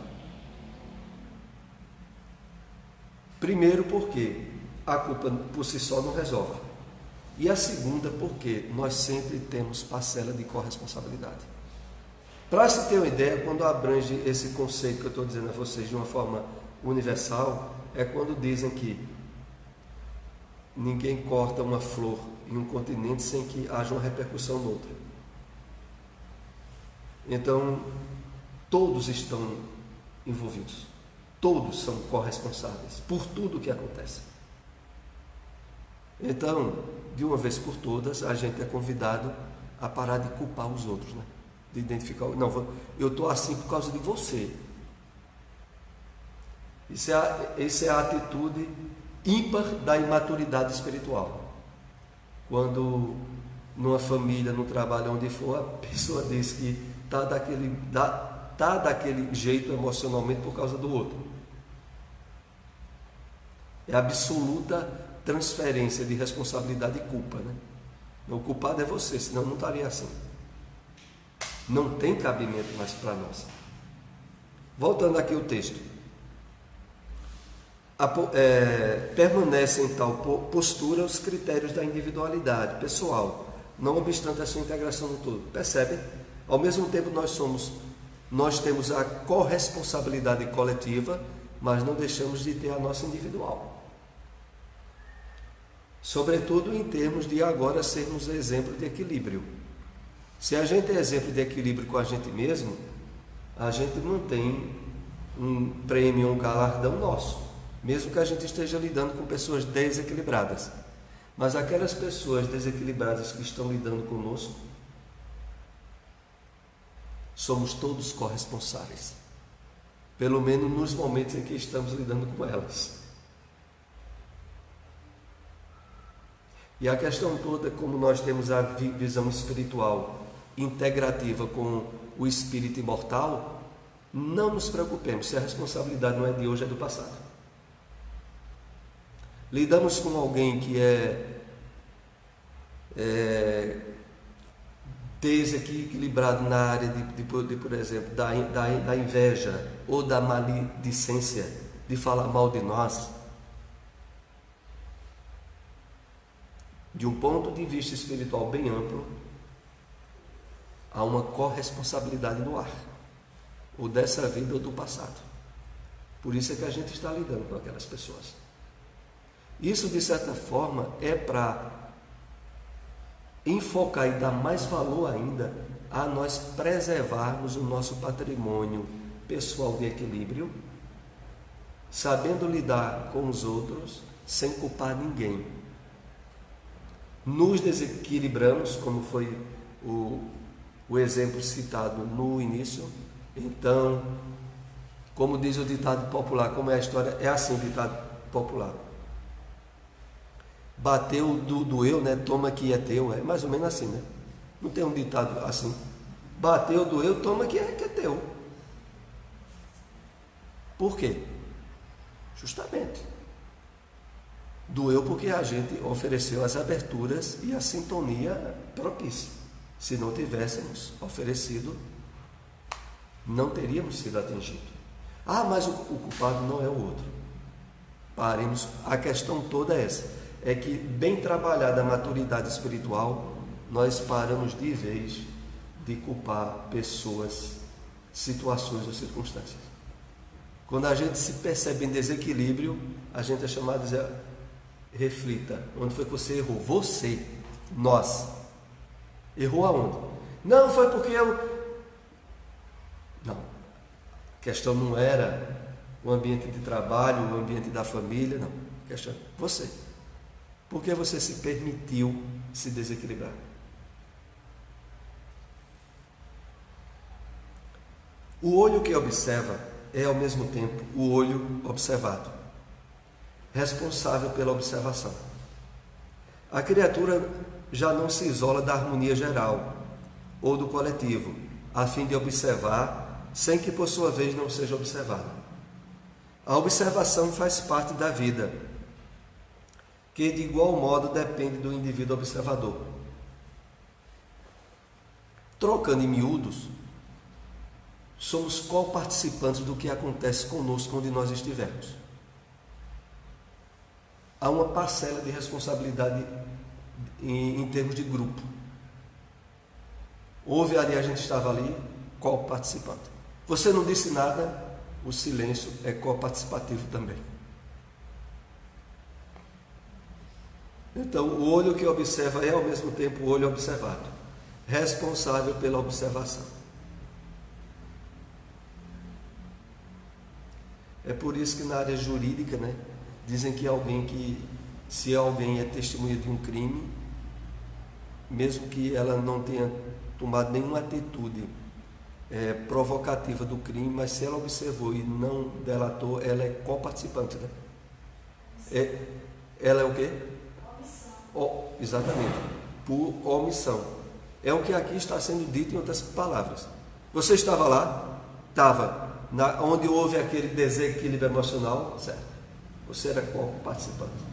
Primeiro, porque a culpa por si só não resolve. E a segunda, porque nós sempre temos parcela de corresponsabilidade. Para se ter uma ideia, quando abrange esse conceito que eu estou dizendo a vocês de uma forma universal, é quando dizem que ninguém corta uma flor em um continente sem que haja uma repercussão no outro. Então, todos estão envolvidos, todos são corresponsáveis por tudo o que acontece. Então, de uma vez por todas, a gente é convidado a parar de culpar os outros, né? De identificar, não, eu estou assim por causa de você. Isso é a atitude ímpar da imaturidade espiritual. Quando numa família, no trabalho, onde for, a pessoa diz que está daquele jeito emocionalmente por causa do outro. É absoluta transferência de responsabilidade e culpa, né? O culpado é você, senão não estaria assim. Não tem cabimento mais para nós. Voltando aqui ao texto. Permanecem em tal postura os critérios da individualidade pessoal, não obstante a sua integração no todo. Percebe? Ao mesmo tempo nós temos a corresponsabilidade coletiva, mas não deixamos de ter a nossa individual. Sobretudo em termos de agora sermos exemplo de equilíbrio. Se a gente é exemplo de equilíbrio com a gente mesmo, a gente não tem um prêmio, um galardão nosso, mesmo que a gente esteja lidando com pessoas desequilibradas. Mas aquelas pessoas desequilibradas que estão lidando conosco, somos todos corresponsáveis, pelo menos nos momentos em que estamos lidando com elas. E a questão toda, como nós temos a visão espiritual integrativa com o espírito imortal, não nos preocupemos se a responsabilidade não é de hoje, é do passado. Lidamos com alguém que é desequilibrado na área de por exemplo, da inveja ou da maledicência, de falar mal de nós. De um ponto de vista espiritual bem amplo, há uma corresponsabilidade no ar, ou dessa vida ou do passado. Por isso é que a gente está lidando com aquelas pessoas. Isso, de certa forma, é para enfocar e dar mais valor ainda a nós preservarmos o nosso patrimônio pessoal de equilíbrio, sabendo lidar com os outros sem culpar ninguém. Nos desequilibramos, como foi o exemplo citado no início. Então, como diz o ditado popular, como é a história, é assim o ditado popular: bateu, doeu, né? Toma que é teu. É mais ou menos assim, né? Não tem um ditado assim: bateu, doeu, toma que é teu. Por quê? Justamente doeu porque a gente ofereceu as aberturas e a sintonia propícia. Se não tivéssemos oferecido, não teríamos sido atingidos. Ah, mas o culpado não é o outro. Paremos. A questão toda é essa: é que, bem trabalhada a maturidade espiritual, nós paramos de vez de culpar pessoas, situações ou circunstâncias. Quando a gente se percebe em desequilíbrio, a gente é chamado a dizer: reflita, onde foi que você errou? Você, nós. Errou aonde? Não, foi porque eu... Não. A questão não era o ambiente de trabalho, o ambiente da família, não. A questão é você. Por que você se permitiu se desequilibrar? O olho que observa é, ao mesmo tempo, o olho observado, responsável pela observação. A criatura já não se isola da harmonia geral ou do coletivo, a fim de observar sem que por sua vez não seja observado. A observação faz parte da vida, que de igual modo depende do indivíduo observador. Trocando em miúdos, somos co-participantes do que acontece conosco onde nós estivermos. Há uma parcela de responsabilidade em termos de grupo. Houve ali, a gente estava ali, co-participante. Você não disse nada, o silêncio é co-participativo também. Então, o olho que observa é ao mesmo tempo o olho observado, responsável pela observação. É por isso que na área jurídica, dizem que se alguém é testemunha de um crime, mesmo que ela não tenha tomado nenhuma atitude provocativa do crime, mas se ela observou e não delatou, ela é coparticipante. Ela é o quê? Omissão. Exatamente, por omissão. É o que aqui está sendo dito em outras palavras. Você estava lá? Estava. Onde houve aquele desequilíbrio emocional, certo? Você era co-participante.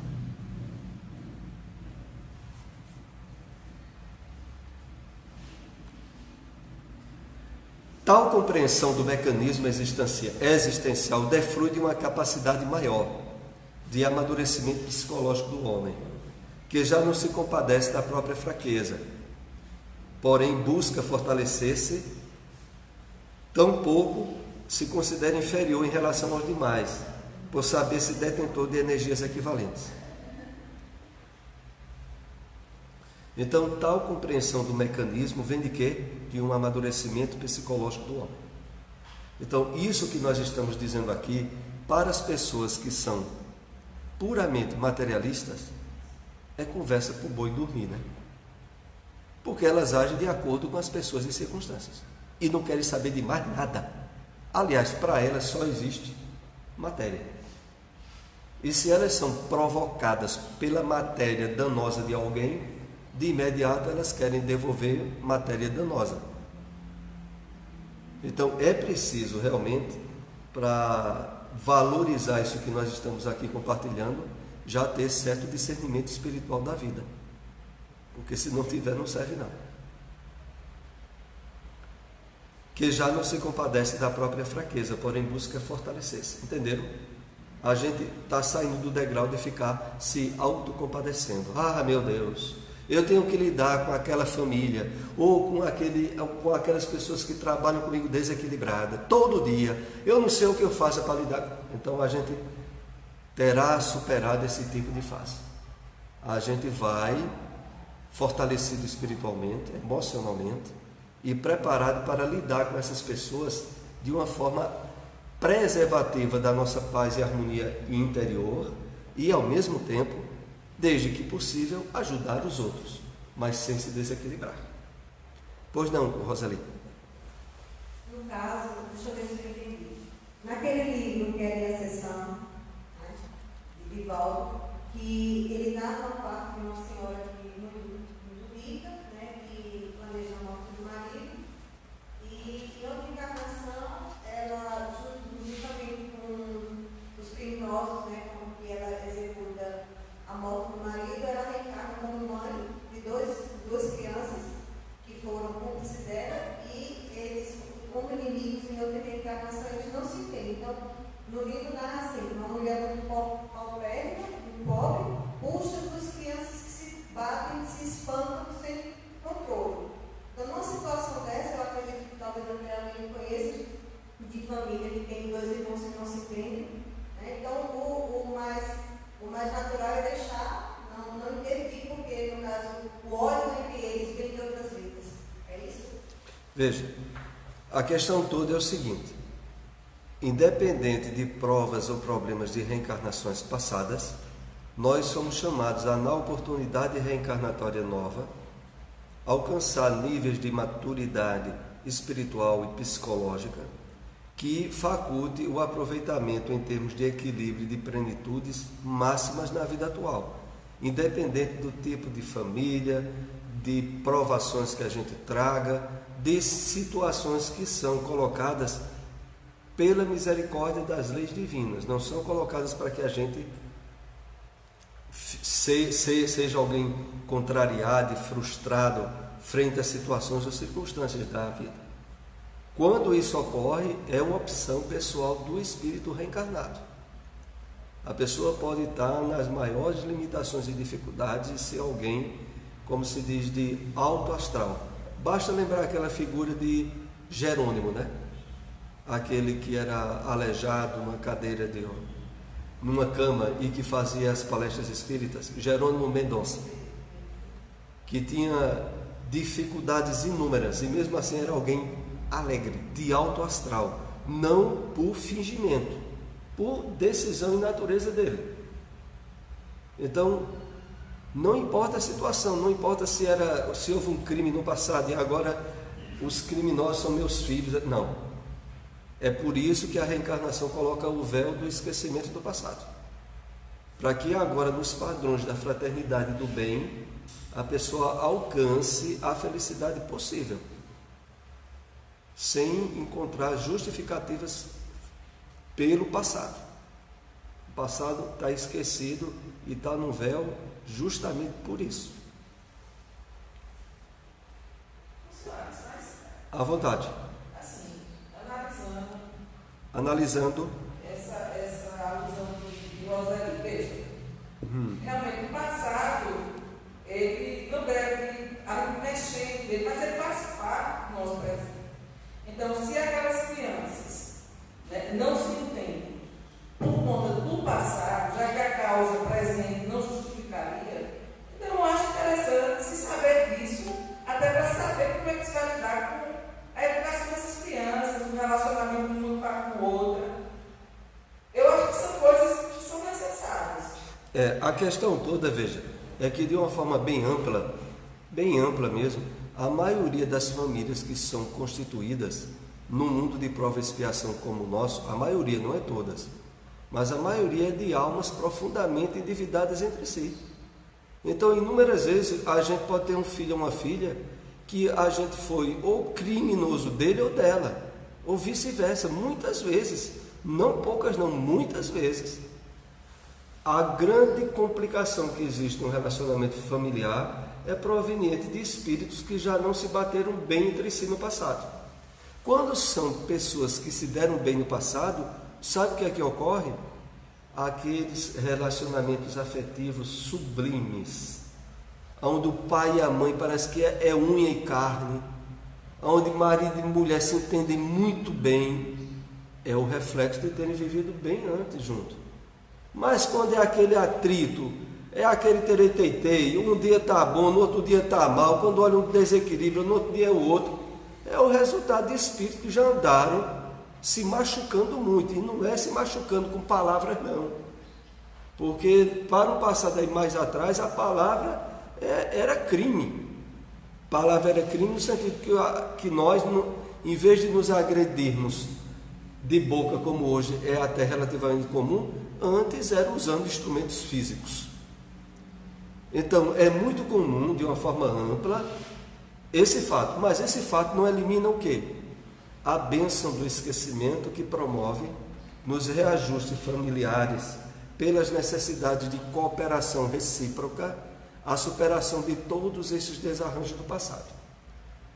Tal compreensão do mecanismo existencial deflui de uma capacidade maior de amadurecimento psicológico do homem, que já não se compadece da própria fraqueza, porém busca fortalecer-se, tampouco se considera inferior em relação aos demais, por saber-se detentor de energias equivalentes. Então, tal compreensão do mecanismo vem de quê? De um amadurecimento psicológico do homem. Então, isso que nós estamos dizendo aqui, para as pessoas que são puramente materialistas, é conversa para o boi dormir, Porque elas agem de acordo com as pessoas e circunstâncias. E não querem saber de mais nada. Aliás, para elas só existe matéria. E se elas são provocadas pela matéria danosa de alguém, de imediato elas querem devolver matéria danosa. Então é preciso realmente, para valorizar isso que nós estamos aqui compartilhando, já ter certo discernimento espiritual da vida. Porque se não tiver, não serve não. Que já não se compadece da própria fraqueza, porém busca fortalecer-se. Entenderam? A gente está saindo do degrau de ficar se autocompadecendo. Ah, meu Deus, eu tenho que lidar com aquela família, ou com aquelas pessoas que trabalham comigo desequilibrada, todo dia. Eu não sei o que eu faço para lidar. Então a gente terá superado esse tipo de fase. A gente vai fortalecido espiritualmente, emocionalmente, e preparado para lidar com essas pessoas de uma forma preservativa da nossa paz e harmonia interior e, ao mesmo tempo, desde que possível, ajudar os outros, mas sem se desequilibrar. Pois não, Roseli? No caso, deixa eu ver se eu entendi. Naquele livro que é de Ascensão, de Divaldo, que ele narra uma parte de uma senhora que muito rica, que planeja a morte do marido, e em outra encarnação, ela, juntamente com os criminosos, com que ela executa a morte do marido, ela reencarna como mãe de duas crianças que foram cúmplices dela, e eles, como inimigos em outra reencarnação, eles não se entendem. Então, no livro narra assim: uma mulher muito paupérrima, muito pobre, puxa duas crianças que se batem, se espantam sem controle. Então, numa situação dessa, eu acredito que talvez alguém conheça de família que tem dois irmãos que não se entendem. Então, o mais natural é deixar, não intervir, porque, no caso, o ódio entre eles vem de outras vidas. É isso? Veja, a questão toda é o seguinte: independente de provas ou problemas de reencarnações passadas, nós somos chamados a, na oportunidade reencarnatória nova, alcançar níveis de maturidade espiritual e psicológica que faculte o aproveitamento em termos de equilíbrio e de plenitudes máximas na vida atual, independente do tipo de família, de provações que a gente traga, de situações que são colocadas pela misericórdia das leis divinas, não são colocadas para que a gente seja alguém contrariado e frustrado frente às situações ou circunstâncias da vida. Quando isso ocorre, é uma opção pessoal do espírito reencarnado. A pessoa pode estar nas maiores limitações e dificuldades e ser alguém, como se diz, de alto astral. Basta lembrar aquela figura de Jerônimo, né? Aquele que era aleijado numa cadeira numa cama e que fazia as palestras espíritas, Jerônimo Mendonça, que tinha dificuldades inúmeras e mesmo assim era alguém alegre, de alto astral, não por fingimento, por decisão e natureza dele. Então, não importa a situação, não importa se houve um crime no passado e agora os criminosos são meus filhos, não. É por isso que a reencarnação coloca o véu do esquecimento do passado, para que agora, nos padrões da fraternidade e do bem, a pessoa alcance a felicidade possível, sem encontrar justificativas pelo passado. O passado está esquecido e está no véu justamente por isso. À vontade. Analisando essa alusão de Roseli, veja, realmente no passado ele não deve mexer nele, mas ele faz parte do nosso presente. Então, se aquelas crianças, né, não se entendem por conta do passado, já que a causa presente não justificaria, então eu acho interessante se saber disso, até para saber como é que se vai lidar com a educação dessas crianças, o relacionamento de um para com o outro. Eu acho que são coisas que são necessárias. A questão toda, veja, é que de uma forma bem ampla mesmo, a maioria das famílias que são constituídas no mundo de prova e expiação como o nosso, a maioria, não é todas, mas a maioria é de almas profundamente endividadas entre si. Então, inúmeras vezes, a gente pode ter um filho ou uma filha que a gente foi ou criminoso dele ou dela, ou vice-versa, muitas vezes, não poucas não, muitas vezes. A grande complicação que existe no relacionamento familiar é proveniente de espíritos que já não se bateram bem entre si no passado. Quando são pessoas que se deram bem no passado, sabe o que é que ocorre? Aqueles relacionamentos afetivos sublimes, onde o pai e a mãe parece que é unha e carne, onde marido e mulher se entendem muito bem, é o reflexo de terem vivido bem antes junto. Mas quando é aquele atrito, é aquele tereteitei, um dia está bom, no outro dia está mal, quando olha um desequilíbrio, no outro dia é o outro, é o resultado de espíritos que já andaram se machucando muito, e não é se machucando com palavras não, porque para um passado aí mais atrás, a palavra era crime. A palavra era crime no sentido que nós, em vez de nos agredirmos de boca como hoje é até relativamente comum, antes era usando instrumentos físicos. Então é muito comum, de uma forma ampla, esse fato, mas esse fato não elimina o quê? A bênção do esquecimento que promove nos reajustes familiares, pelas necessidades de cooperação recíproca, a superação de todos esses desarranjos do passado.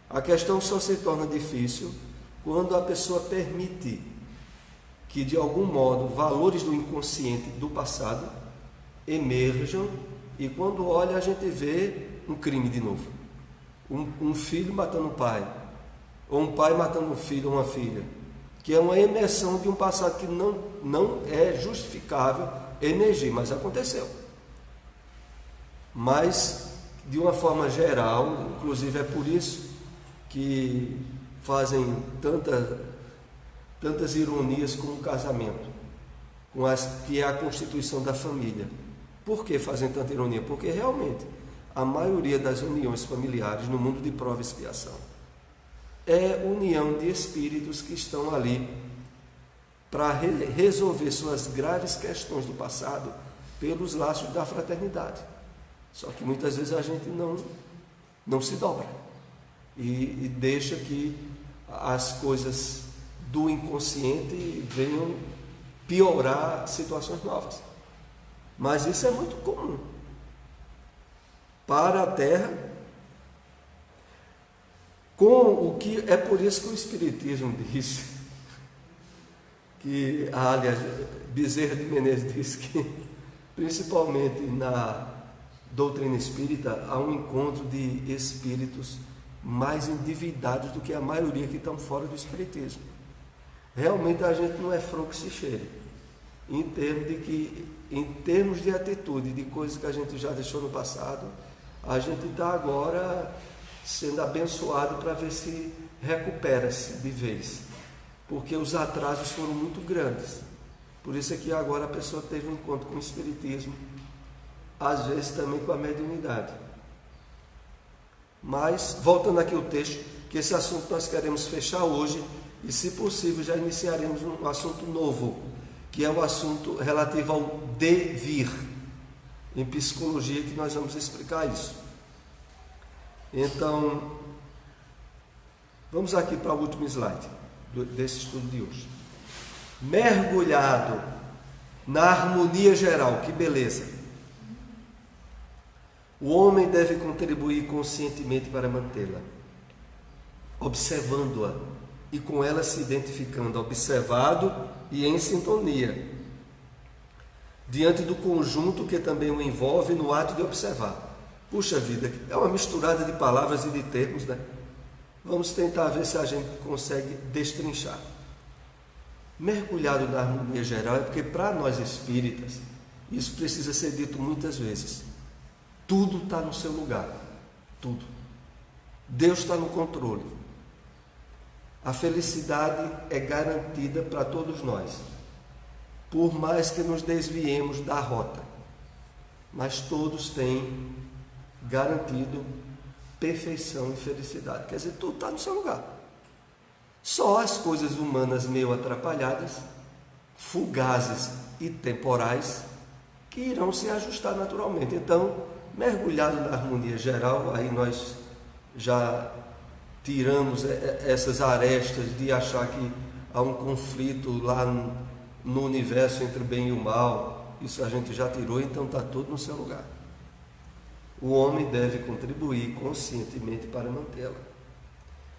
A questão só se torna difícil quando a pessoa permite que, de algum modo, valores do inconsciente do passado emerjam, e quando olha a gente vê um crime de novo. Um filho matando um pai, ou um pai matando um filho ou uma filha, que é uma emersão de um passado que não é justificável emergir, mas aconteceu. Mas, de uma forma geral, inclusive é por isso que fazem tantas ironias com o casamento, que é a constituição da família. Por que fazem tanta ironia? Porque realmente a maioria das uniões familiares no mundo de prova e expiação é união de espíritos que estão ali para resolver suas graves questões do passado pelos laços da fraternidade. Só que muitas vezes a gente não se dobra e deixa que as coisas do inconsciente venham piorar situações novas. Mas isso é muito comum. Para a Terra, com o que é por isso que o Espiritismo diz que, aliás, Bezerra de Menezes diz que, principalmente na doutrina espírita, há um encontro de espíritos mais endividados do que a maioria que estão fora do espiritismo. Realmente a gente não é franco que se cheire, em termos de atitude, de coisas que a gente já deixou no passado, a gente está agora sendo abençoado para ver se recupera-se de vez, porque os atrasos foram muito grandes. Por isso é que agora a pessoa teve um encontro com o espiritismo, às vezes também com a mediunidade. Mas, voltando aqui ao texto, que esse assunto nós queremos fechar hoje, e se possível já iniciaremos um assunto novo, que é o assunto relativo ao devir, em psicologia, que nós vamos explicar isso. Então, vamos aqui para o último slide desse estudo de hoje. Mergulhado na harmonia geral, que beleza! O homem deve contribuir conscientemente para mantê-la, observando-a e com ela se identificando, observado e em sintonia, diante do conjunto que também o envolve no ato de observar. Puxa vida, é uma misturada de palavras e de termos, né? Vamos tentar ver se a gente consegue destrinchar. Mergulhado na harmonia geral é porque para nós espíritas, isso precisa ser dito muitas vezes. Tudo está no seu lugar, tudo. Deus está no controle. A felicidade é garantida para todos nós, por mais que nos desviemos da rota, mas todos têm garantido perfeição e felicidade. Quer dizer, tudo está no seu lugar. Só as coisas humanas meio atrapalhadas, fugazes e temporais, que irão se ajustar naturalmente. Então, mergulhado na harmonia geral, aí nós já tiramos essas arestas de achar que há um conflito lá no universo entre o bem e o mal. Isso a gente já tirou, então está tudo no seu lugar. O homem deve contribuir conscientemente para mantê-la,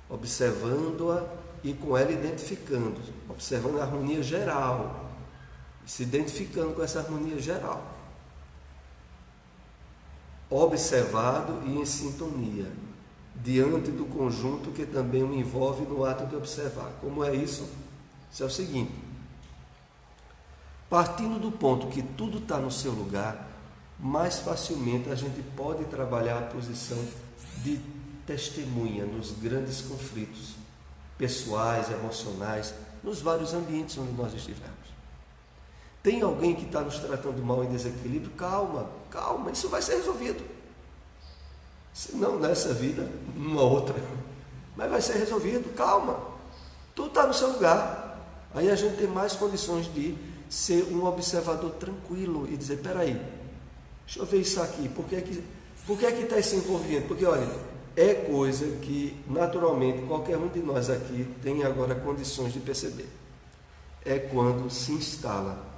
observando-a e com ela identificando, observando a harmonia geral, se identificando com essa harmonia geral. Observado e em sintonia, diante do conjunto que também o envolve no ato de observar. Como é isso? Isso é o seguinte: partindo do ponto que tudo está no seu lugar, mais facilmente a gente pode trabalhar a posição de testemunha nos grandes conflitos pessoais, emocionais, nos vários ambientes onde nós estivermos. Tem alguém que está nos tratando mal em desequilíbrio? Calma, calma, isso vai ser resolvido. Se não nessa vida, numa outra, mas vai ser resolvido, calma. Tudo está no seu lugar. Aí a gente tem mais condições de ser um observador tranquilo e dizer, peraí, deixa eu ver isso aqui, por que é que está esse envolvimento? Porque, olha, é coisa que, naturalmente, qualquer um de nós aqui tem agora condições de perceber. É quando se instala,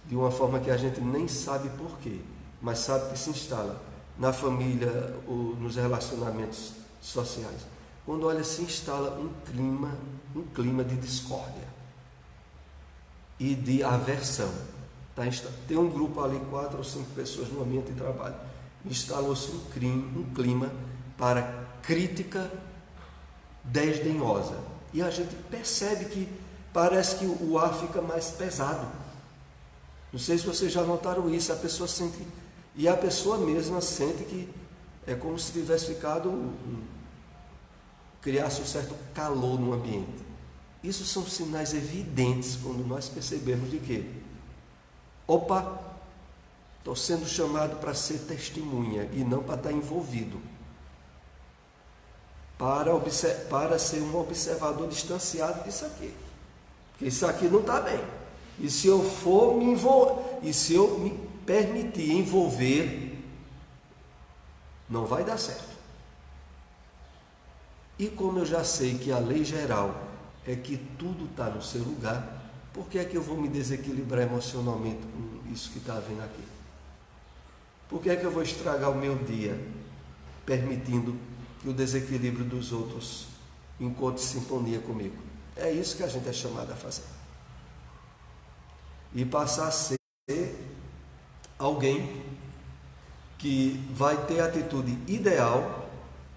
de uma forma que a gente nem sabe porquê, mas sabe que se instala na família ou nos relacionamentos sociais. Quando, olha, se instala um clima de discórdia e de aversão. Tem um grupo ali, 4 ou 5 pessoas no ambiente de trabalho. Instalou-se um clima para crítica desdenhosa. E a gente percebe que parece que o ar fica mais pesado. Não sei se vocês já notaram isso. A pessoa sente, e a pessoa mesma sente que é como se tivesse ficado, criasse um certo calor no ambiente. Isso são sinais evidentes quando nós percebemos de quê? Opa, estou sendo chamado para ser testemunha e não para estar envolvido. Para ser um observador distanciado disso aqui. Porque isso aqui não está bem. E se eu for me envolver, e se eu me permitir envolver, não vai dar certo. E como eu já sei que a lei geral é que tudo está no seu lugar, por que é que eu vou me desequilibrar emocionalmente com isso que está havendo aqui? Por que é que eu vou estragar o meu dia permitindo que o desequilíbrio dos outros encontre sintonia comigo? É isso que a gente é chamado a fazer. E passar a ser alguém que vai ter a atitude ideal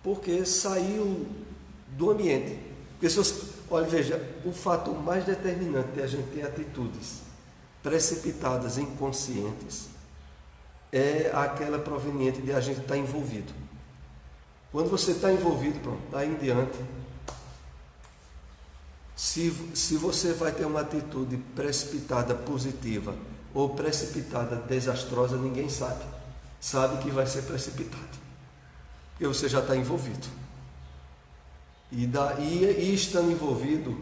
porque saiu do ambiente. Porque se você, olha, veja, o fator mais determinante de a gente ter atitudes precipitadas, inconscientes, é aquela proveniente de a gente estar envolvido. Quando você está envolvido, pronto, daí em diante, se você vai ter uma atitude precipitada positiva ou precipitada desastrosa, ninguém sabe. Sabe que vai ser precipitado, porque você já está envolvido. E estando envolvido,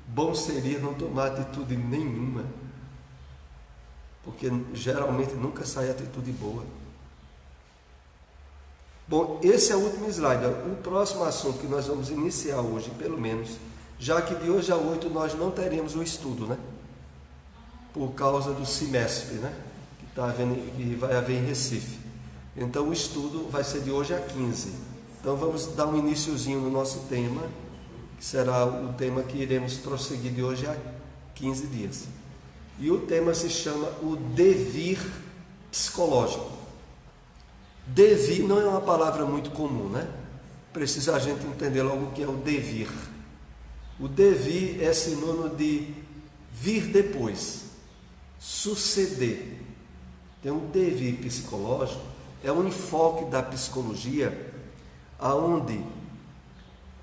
bom seria não tomar atitude nenhuma, porque geralmente nunca sai atitude boa. Bom, esse é o último slide. O próximo assunto que nós vamos iniciar hoje, pelo menos, já que de hoje a 8 nós não teremos o estudo, né? Por causa do semestre, né? Que vai haver em Recife. Então o estudo vai ser de hoje a 15. Então vamos dar um iniciozinho no nosso tema, que será o tema que iremos prosseguir de hoje a 15 dias. E o tema se chama o devir psicológico. Devir não é uma palavra muito comum, né? Precisa a gente entender logo o que é o devir. O devir é sinônimo de vir depois, suceder. Então, o devir psicológico é um enfoque da psicologia aonde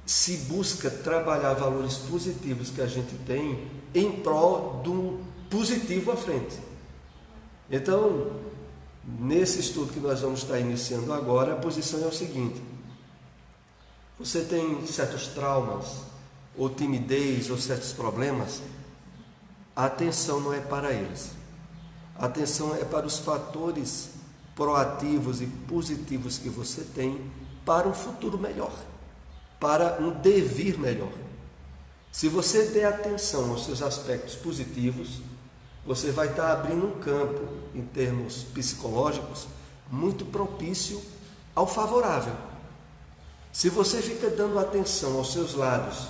se busca trabalhar valores positivos que a gente tem em prol do positivo à frente. Então, nesse estudo que nós vamos estar iniciando agora, a posição é o seguinte: você tem certos traumas, ou timidez, ou certos problemas, a atenção não é para eles. A atenção é para os fatores proativos e positivos que você tem para um futuro melhor, para um devir melhor. Se você der atenção aos seus aspectos positivos, você vai estar abrindo um campo, em termos psicológicos, muito propício ao favorável. Se você fica dando atenção aos seus lados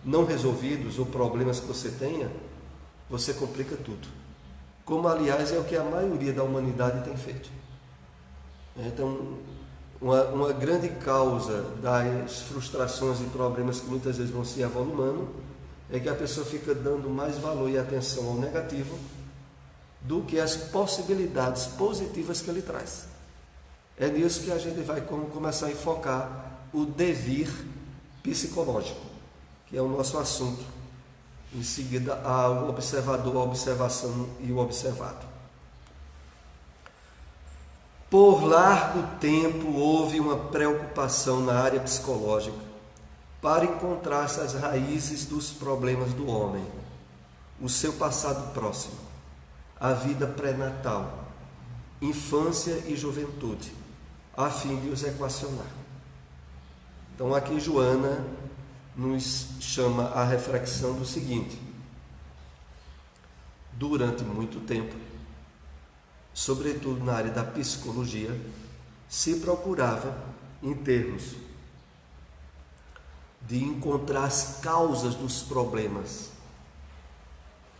não resolvidos ou problemas que você tenha, você complica tudo. Como, aliás, é o que a maioria da humanidade tem feito. Então, uma grande causa das frustrações e problemas que muitas vezes vão se avolumando é que a pessoa fica dando mais valor e atenção ao negativo do que às possibilidades positivas que ele traz. É nisso que a gente vai começar a enfocar o devir psicológico, que é o nosso assunto. Em seguida, há o observador, a observação e o observado. Por largo tempo houve uma preocupação na área psicológica para encontrar as raízes dos problemas do homem, o seu passado próximo, a vida pré-natal, infância e juventude, a fim de os equacionar. Então aqui Joana nos chama a reflexão do seguinte: durante muito tempo, sobretudo na área da psicologia, se procurava, em termos de encontrar as causas dos problemas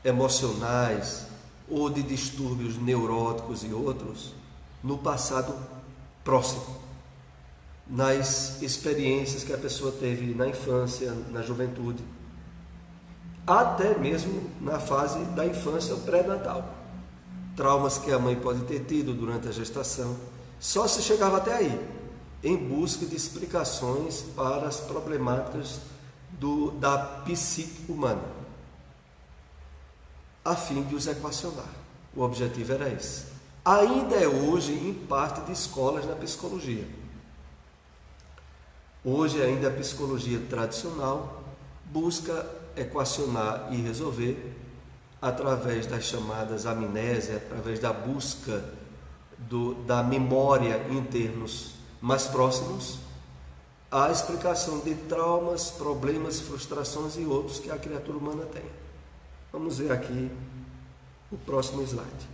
emocionais ou de distúrbios neuróticos e outros, no passado próximo, nas experiências que a pessoa teve na infância, na juventude, até mesmo na fase da infância pré-natal. Traumas que a mãe pode ter tido durante a gestação. Só se chegava até aí, em busca de explicações para as problemáticas da psique humana, a fim de os equacionar. O objetivo era esse. Ainda é hoje, em parte, de escolas na psicologia. Hoje ainda a psicologia tradicional busca equacionar e resolver através das chamadas amnésia, através da busca da memória em termos mais próximos, a explicação de traumas, problemas, frustrações e outros que a criatura humana tem. Vamos ver aqui o próximo slide.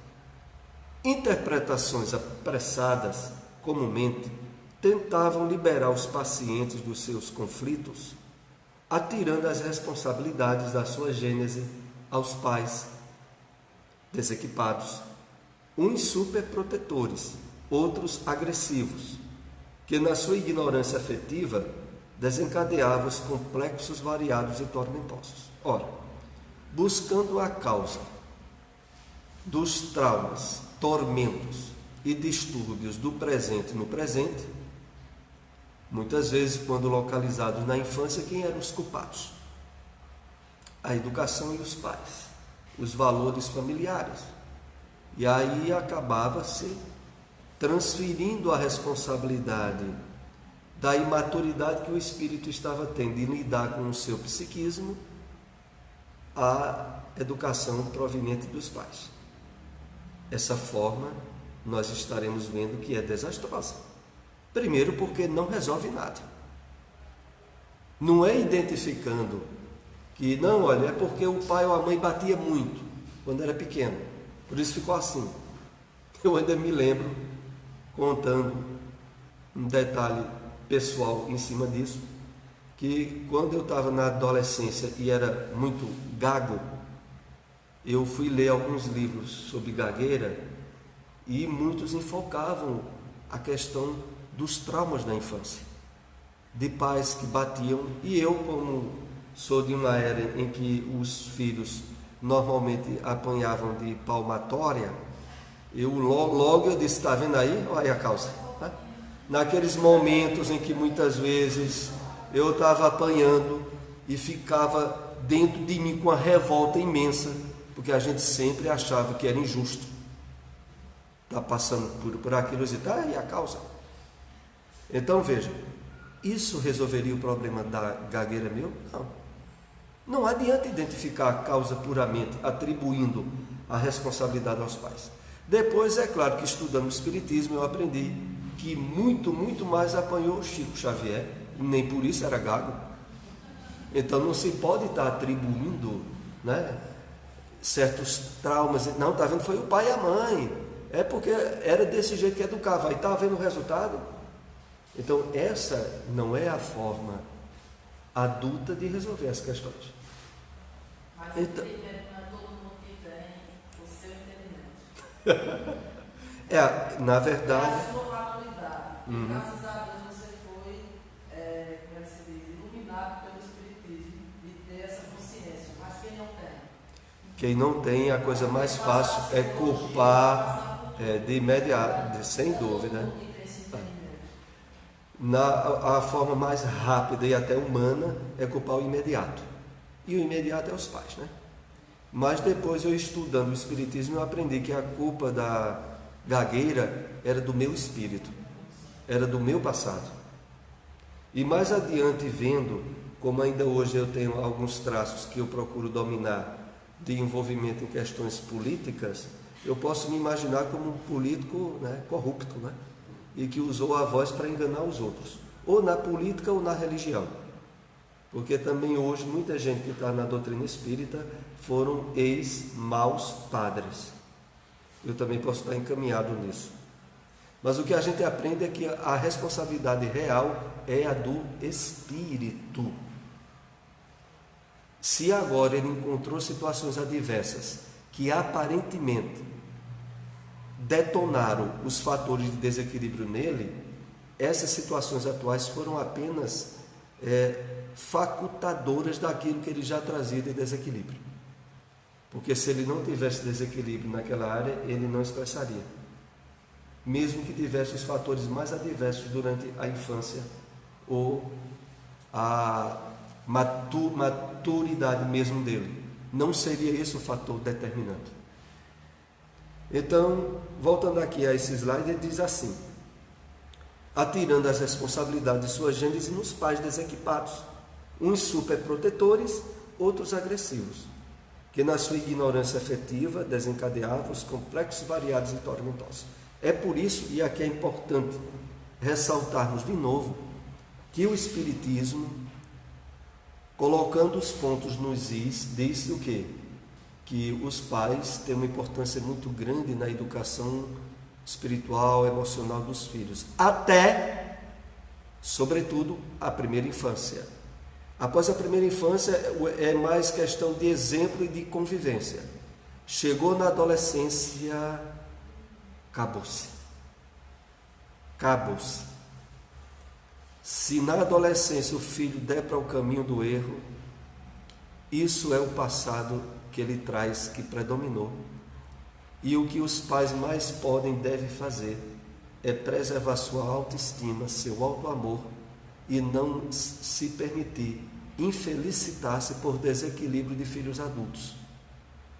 Interpretações apressadas, comumente, tentavam liberar os pacientes dos seus conflitos, atirando as responsabilidades da sua gênese aos pais desequipados, uns superprotetores, outros agressivos, que na sua ignorância afetiva desencadeavam os complexos variados e tormentosos. Ora, buscando a causa dos traumas, tormentos e distúrbios do presente no presente, muitas vezes, quando localizados na infância, quem eram os culpados? A educação e os pais, os valores familiares. E aí acabava-se transferindo a responsabilidade da imaturidade que o espírito estava tendo em lidar com o seu psiquismo à educação proveniente dos pais. Essa forma nós estaremos vendo que é desastrosa. Primeiro, porque não resolve nada. Não é identificando que, não, olha, é porque o pai ou a mãe batia muito quando era pequeno, por isso ficou assim. Eu ainda me lembro, contando um detalhe pessoal em cima disso, que quando eu estava na adolescência e era muito gago, eu fui ler alguns livros sobre gagueira e muitos enfocavam a questão dos traumas da infância, de pais que batiam, e eu, como sou de uma era em que os filhos normalmente apanhavam de palmatória, logo eu disse, está vendo aí? Olha aí a causa. Tá? Naqueles momentos em que muitas vezes eu estava apanhando e ficava dentro de mim com uma revolta imensa, porque a gente sempre achava que era injusto. Está passando por aquilo e está aí a causa. Então veja, isso resolveria o problema da gagueira meu? Não. Não adianta identificar a causa puramente, atribuindo a responsabilidade aos pais. Depois, é claro que estudando o Espiritismo eu aprendi que muito mais apanhou Chico Xavier, e nem por isso era gago. Então não se pode estar atribuindo, né, certos traumas. Não, está vendo, foi o pai e a mãe. É porque era desse jeito que educava, e está vendo o resultado. Então essa não é a forma adulta de resolver as questões. Mas então, não é todo mundo que tem o seu entendimento. Na verdade. É a sua maturidade. Graças a Deus você foi, como é que se diz, iluminado pelo Espiritismo, de ter essa consciência. Mas quem não tem? Quem não tem, a coisa mais fácil é culpar de imediato, sem dúvida. A forma mais rápida e até humana é culpar o imediato. E o imediato é os pais, né? Mas depois, eu estudando o Espiritismo, eu aprendi que a culpa da gagueira era do meu espírito, era do meu passado. E mais adiante, vendo como ainda hoje eu tenho alguns traços que eu procuro dominar de envolvimento em questões políticas, eu posso me imaginar como um político, né, corrupto, né? E que usou a voz para enganar os outros, ou na política ou na religião. Porque também hoje muita gente que está na doutrina espírita foram ex-maus padres. Eu também posso estar encaminhado nisso. Mas o que a gente aprende é que a responsabilidade real é a do espírito. Se agora ele encontrou situações adversas que aparentemente detonaram os fatores de desequilíbrio nele, essas situações atuais foram apenas facultadoras daquilo que ele já trazia de desequilíbrio. Porque se ele não tivesse desequilíbrio naquela área, ele não expressaria. Mesmo que tivesse os fatores mais adversos durante a infância ou a maturidade mesmo dele, não seria esse o fator determinante. Então, voltando aqui a esse slide, ele diz assim: atirando as responsabilidades de sua gênese nos pais desequipados, uns superprotetores, outros agressivos, que na sua ignorância afetiva desencadeavam os complexos, variados e tormentosos. É por isso, e aqui é importante ressaltarmos de novo, que o Espiritismo, colocando os pontos nos is, diz o quê? Que os pais têm uma importância muito grande na educação espiritual, emocional dos filhos, até, sobretudo, a primeira infância. Após a primeira infância, é mais questão de exemplo e de convivência. Chegou na adolescência, acabou-se. Acabou-se. Se na adolescência o filho der para o caminho do erro, isso é o passado que ele traz, que predominou. E o que os pais mais podem e devem fazer é preservar sua autoestima, seu auto-amor, e não se permitir infelicitar-se por desequilíbrio de filhos adultos.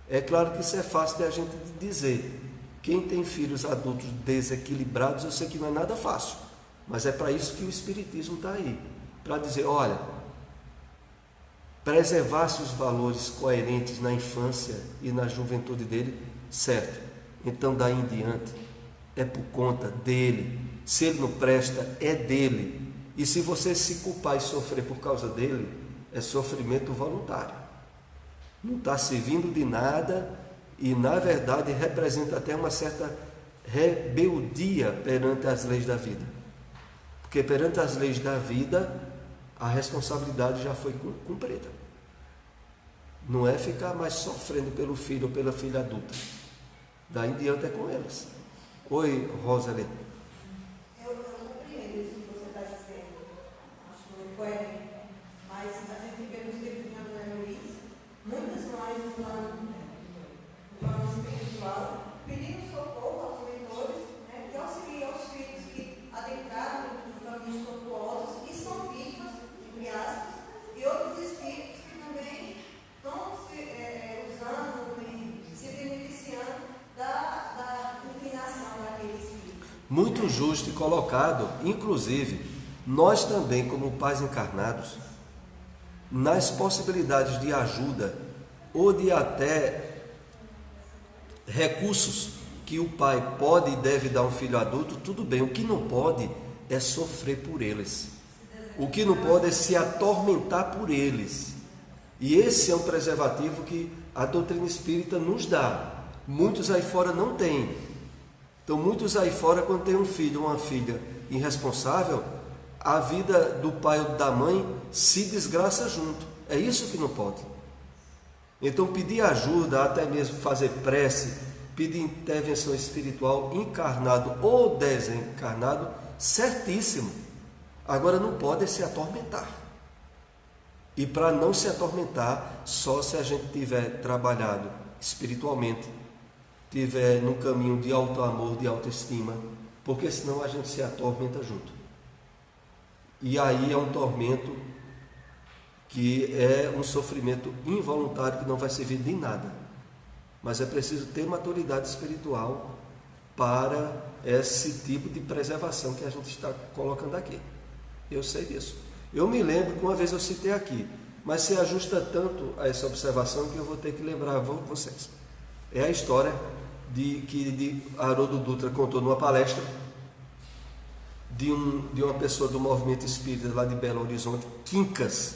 É claro que isso é fácil de a gente dizer. Quem tem filhos adultos desequilibrados, eu sei que não é nada fácil, mas é para isso que o Espiritismo está aí, para dizer, olha, preservar-se os valores coerentes na infância e na juventude dele, certo, então daí em diante é por conta dele. Se ele não presta, é dele, e se você se culpar e sofrer por causa dele, é sofrimento voluntário, não está servindo de nada, e na verdade representa até uma certa rebeldia perante as leis da vida, porque perante as leis da vida a responsabilidade já foi cumprida. Não é ficar mais sofrendo pelo filho ou pela filha adulta. Daí em diante é com eles. Oi, Roseli. Eu compreendo isso que você está dizendo. Acho muito coerente. Mas a gente vê nos livros de André Luiz muitas mães no plano espiritual pedindo socorro aos mentores, né, que auxiliam os filhos que adentraram em caminhos tortuosos e são vítimas, entre aspas, e outros espíritos que também estão usando e se beneficiando da inclinação daquele espírito. Muito justo e colocado. Inclusive, nós também, como pais encarnados, nas possibilidades de ajuda ou de até recursos que o pai pode e deve dar a um filho adulto, tudo bem. O que não pode é sofrer por eles. O que não pode é se atormentar por eles. E esse é um preservativo que a doutrina espírita nos dá. Muitos aí fora não têm. Então, muitos aí fora, quando tem um filho ou uma filha irresponsável, a vida do pai ou da mãe se desgraça junto. É isso que não pode. Então, pedir ajuda, até mesmo fazer prece, pedir intervenção espiritual, encarnado ou desencarnado, certíssimo. Agora, não pode se atormentar. E para não se atormentar, só se a gente tiver trabalhado espiritualmente, tiver no caminho de auto-amor, de autoestima, porque senão a gente se atormenta junto. E aí é um tormento que é um sofrimento involuntário que não vai servir de nada. Mas é preciso ter maturidade espiritual para esse tipo de preservação que a gente está colocando aqui. Eu sei disso. Eu me lembro que uma vez eu citei aqui, mas se ajusta tanto a essa observação que eu vou ter que lembrar vocês. É a história que Haroldo Dutra contou numa palestra de uma pessoa do movimento espírita lá de Belo Horizonte, Quincas,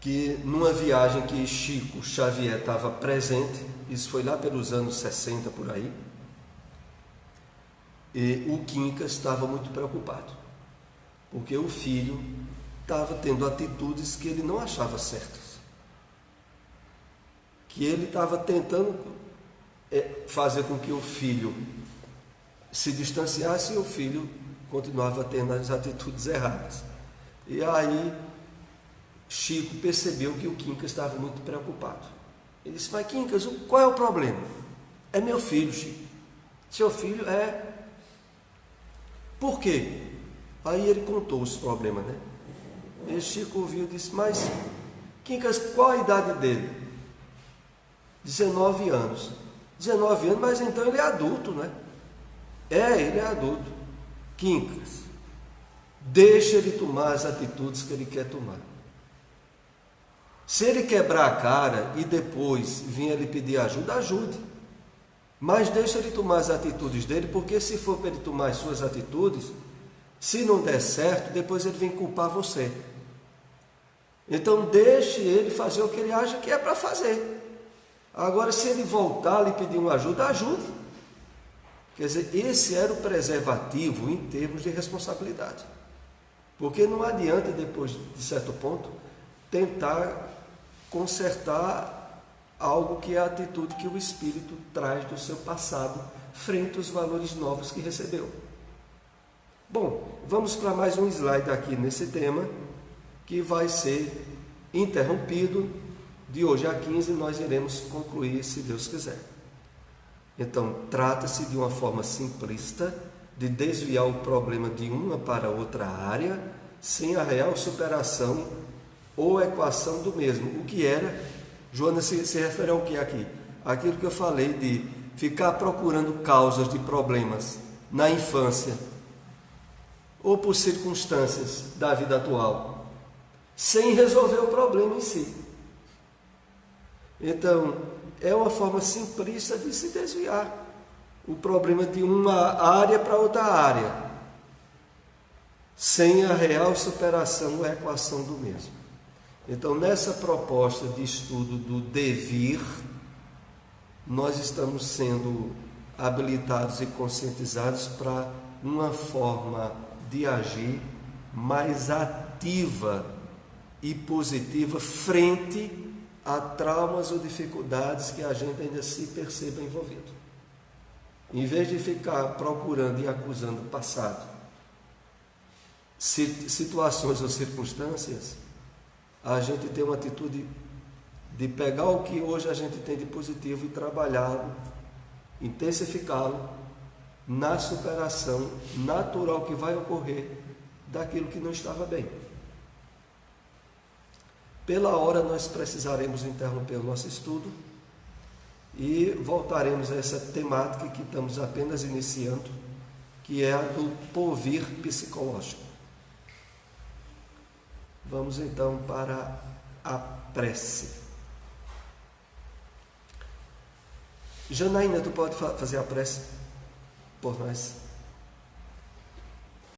que numa viagem que Chico Xavier estava presente, isso foi lá pelos anos 60 por aí, e o Quincas estava muito preocupado, porque o filho estava tendo atitudes que ele não achava certas, que ele estava tentando fazer com que o filho se distanciasse e o filho continuava tendo as atitudes erradas. E aí Chico percebeu que o Quincas estava muito preocupado. Ele disse: mas Quincas, qual é o problema? É meu filho, Chico. Seu filho é... Por quê? Aí ele contou os problemas, né? E Chico ouviu e disse: mas Quincas, qual a idade dele? 19 anos. 19 anos, mas então ele é adulto, né? Ele é adulto. Quincas, deixa ele tomar as atitudes que ele quer tomar. Se ele quebrar a cara e depois vir ele pedir ajuda, ajude. Mas deixa ele tomar as atitudes dele, porque se for para ele tomar as suas atitudes, Se não der certo, depois ele vem culpar você. Então deixe ele fazer o que ele acha que é para fazer. Agora, se ele voltar e pedir uma ajuda, ajude. Quer dizer, esse era o preservativo em termos de responsabilidade. Porque não adianta, depois de certo ponto, tentar consertar algo que é a atitude que o espírito traz do seu passado frente aos valores novos que recebeu. Bom, vamos para mais um slide aqui nesse tema, que vai ser interrompido. De hoje a 15 nós iremos concluir, se Deus quiser. Então, trata-se de uma forma simplista de desviar o problema de uma para outra área, sem a real superação ou equação do mesmo. O que era, Joana se refere ao que aqui? Aquilo que eu falei de ficar procurando causas de problemas na infância, ou por circunstâncias da vida atual, sem resolver o problema em si. Então, é uma forma simplista de se desviar o problema de uma área para outra área, sem a real superação ou equação do mesmo. Então, nessa proposta de estudo do devir, nós estamos sendo habilitados e conscientizados para uma forma de agir mais ativa e positiva frente a traumas ou dificuldades que a gente ainda se perceba envolvido. Em vez de ficar procurando e acusando o passado, situações ou circunstâncias, a gente tem uma atitude de pegar o que hoje a gente tem de positivo e trabalhá-lo, intensificá-lo na superação natural que vai ocorrer daquilo que não estava bem. Pela hora nós precisaremos interromper o nosso estudo e voltaremos a essa temática que estamos apenas iniciando, que é a do porvir psicológico. Vamos então para a prece. Janaína, tu pode fazer a prece por nós?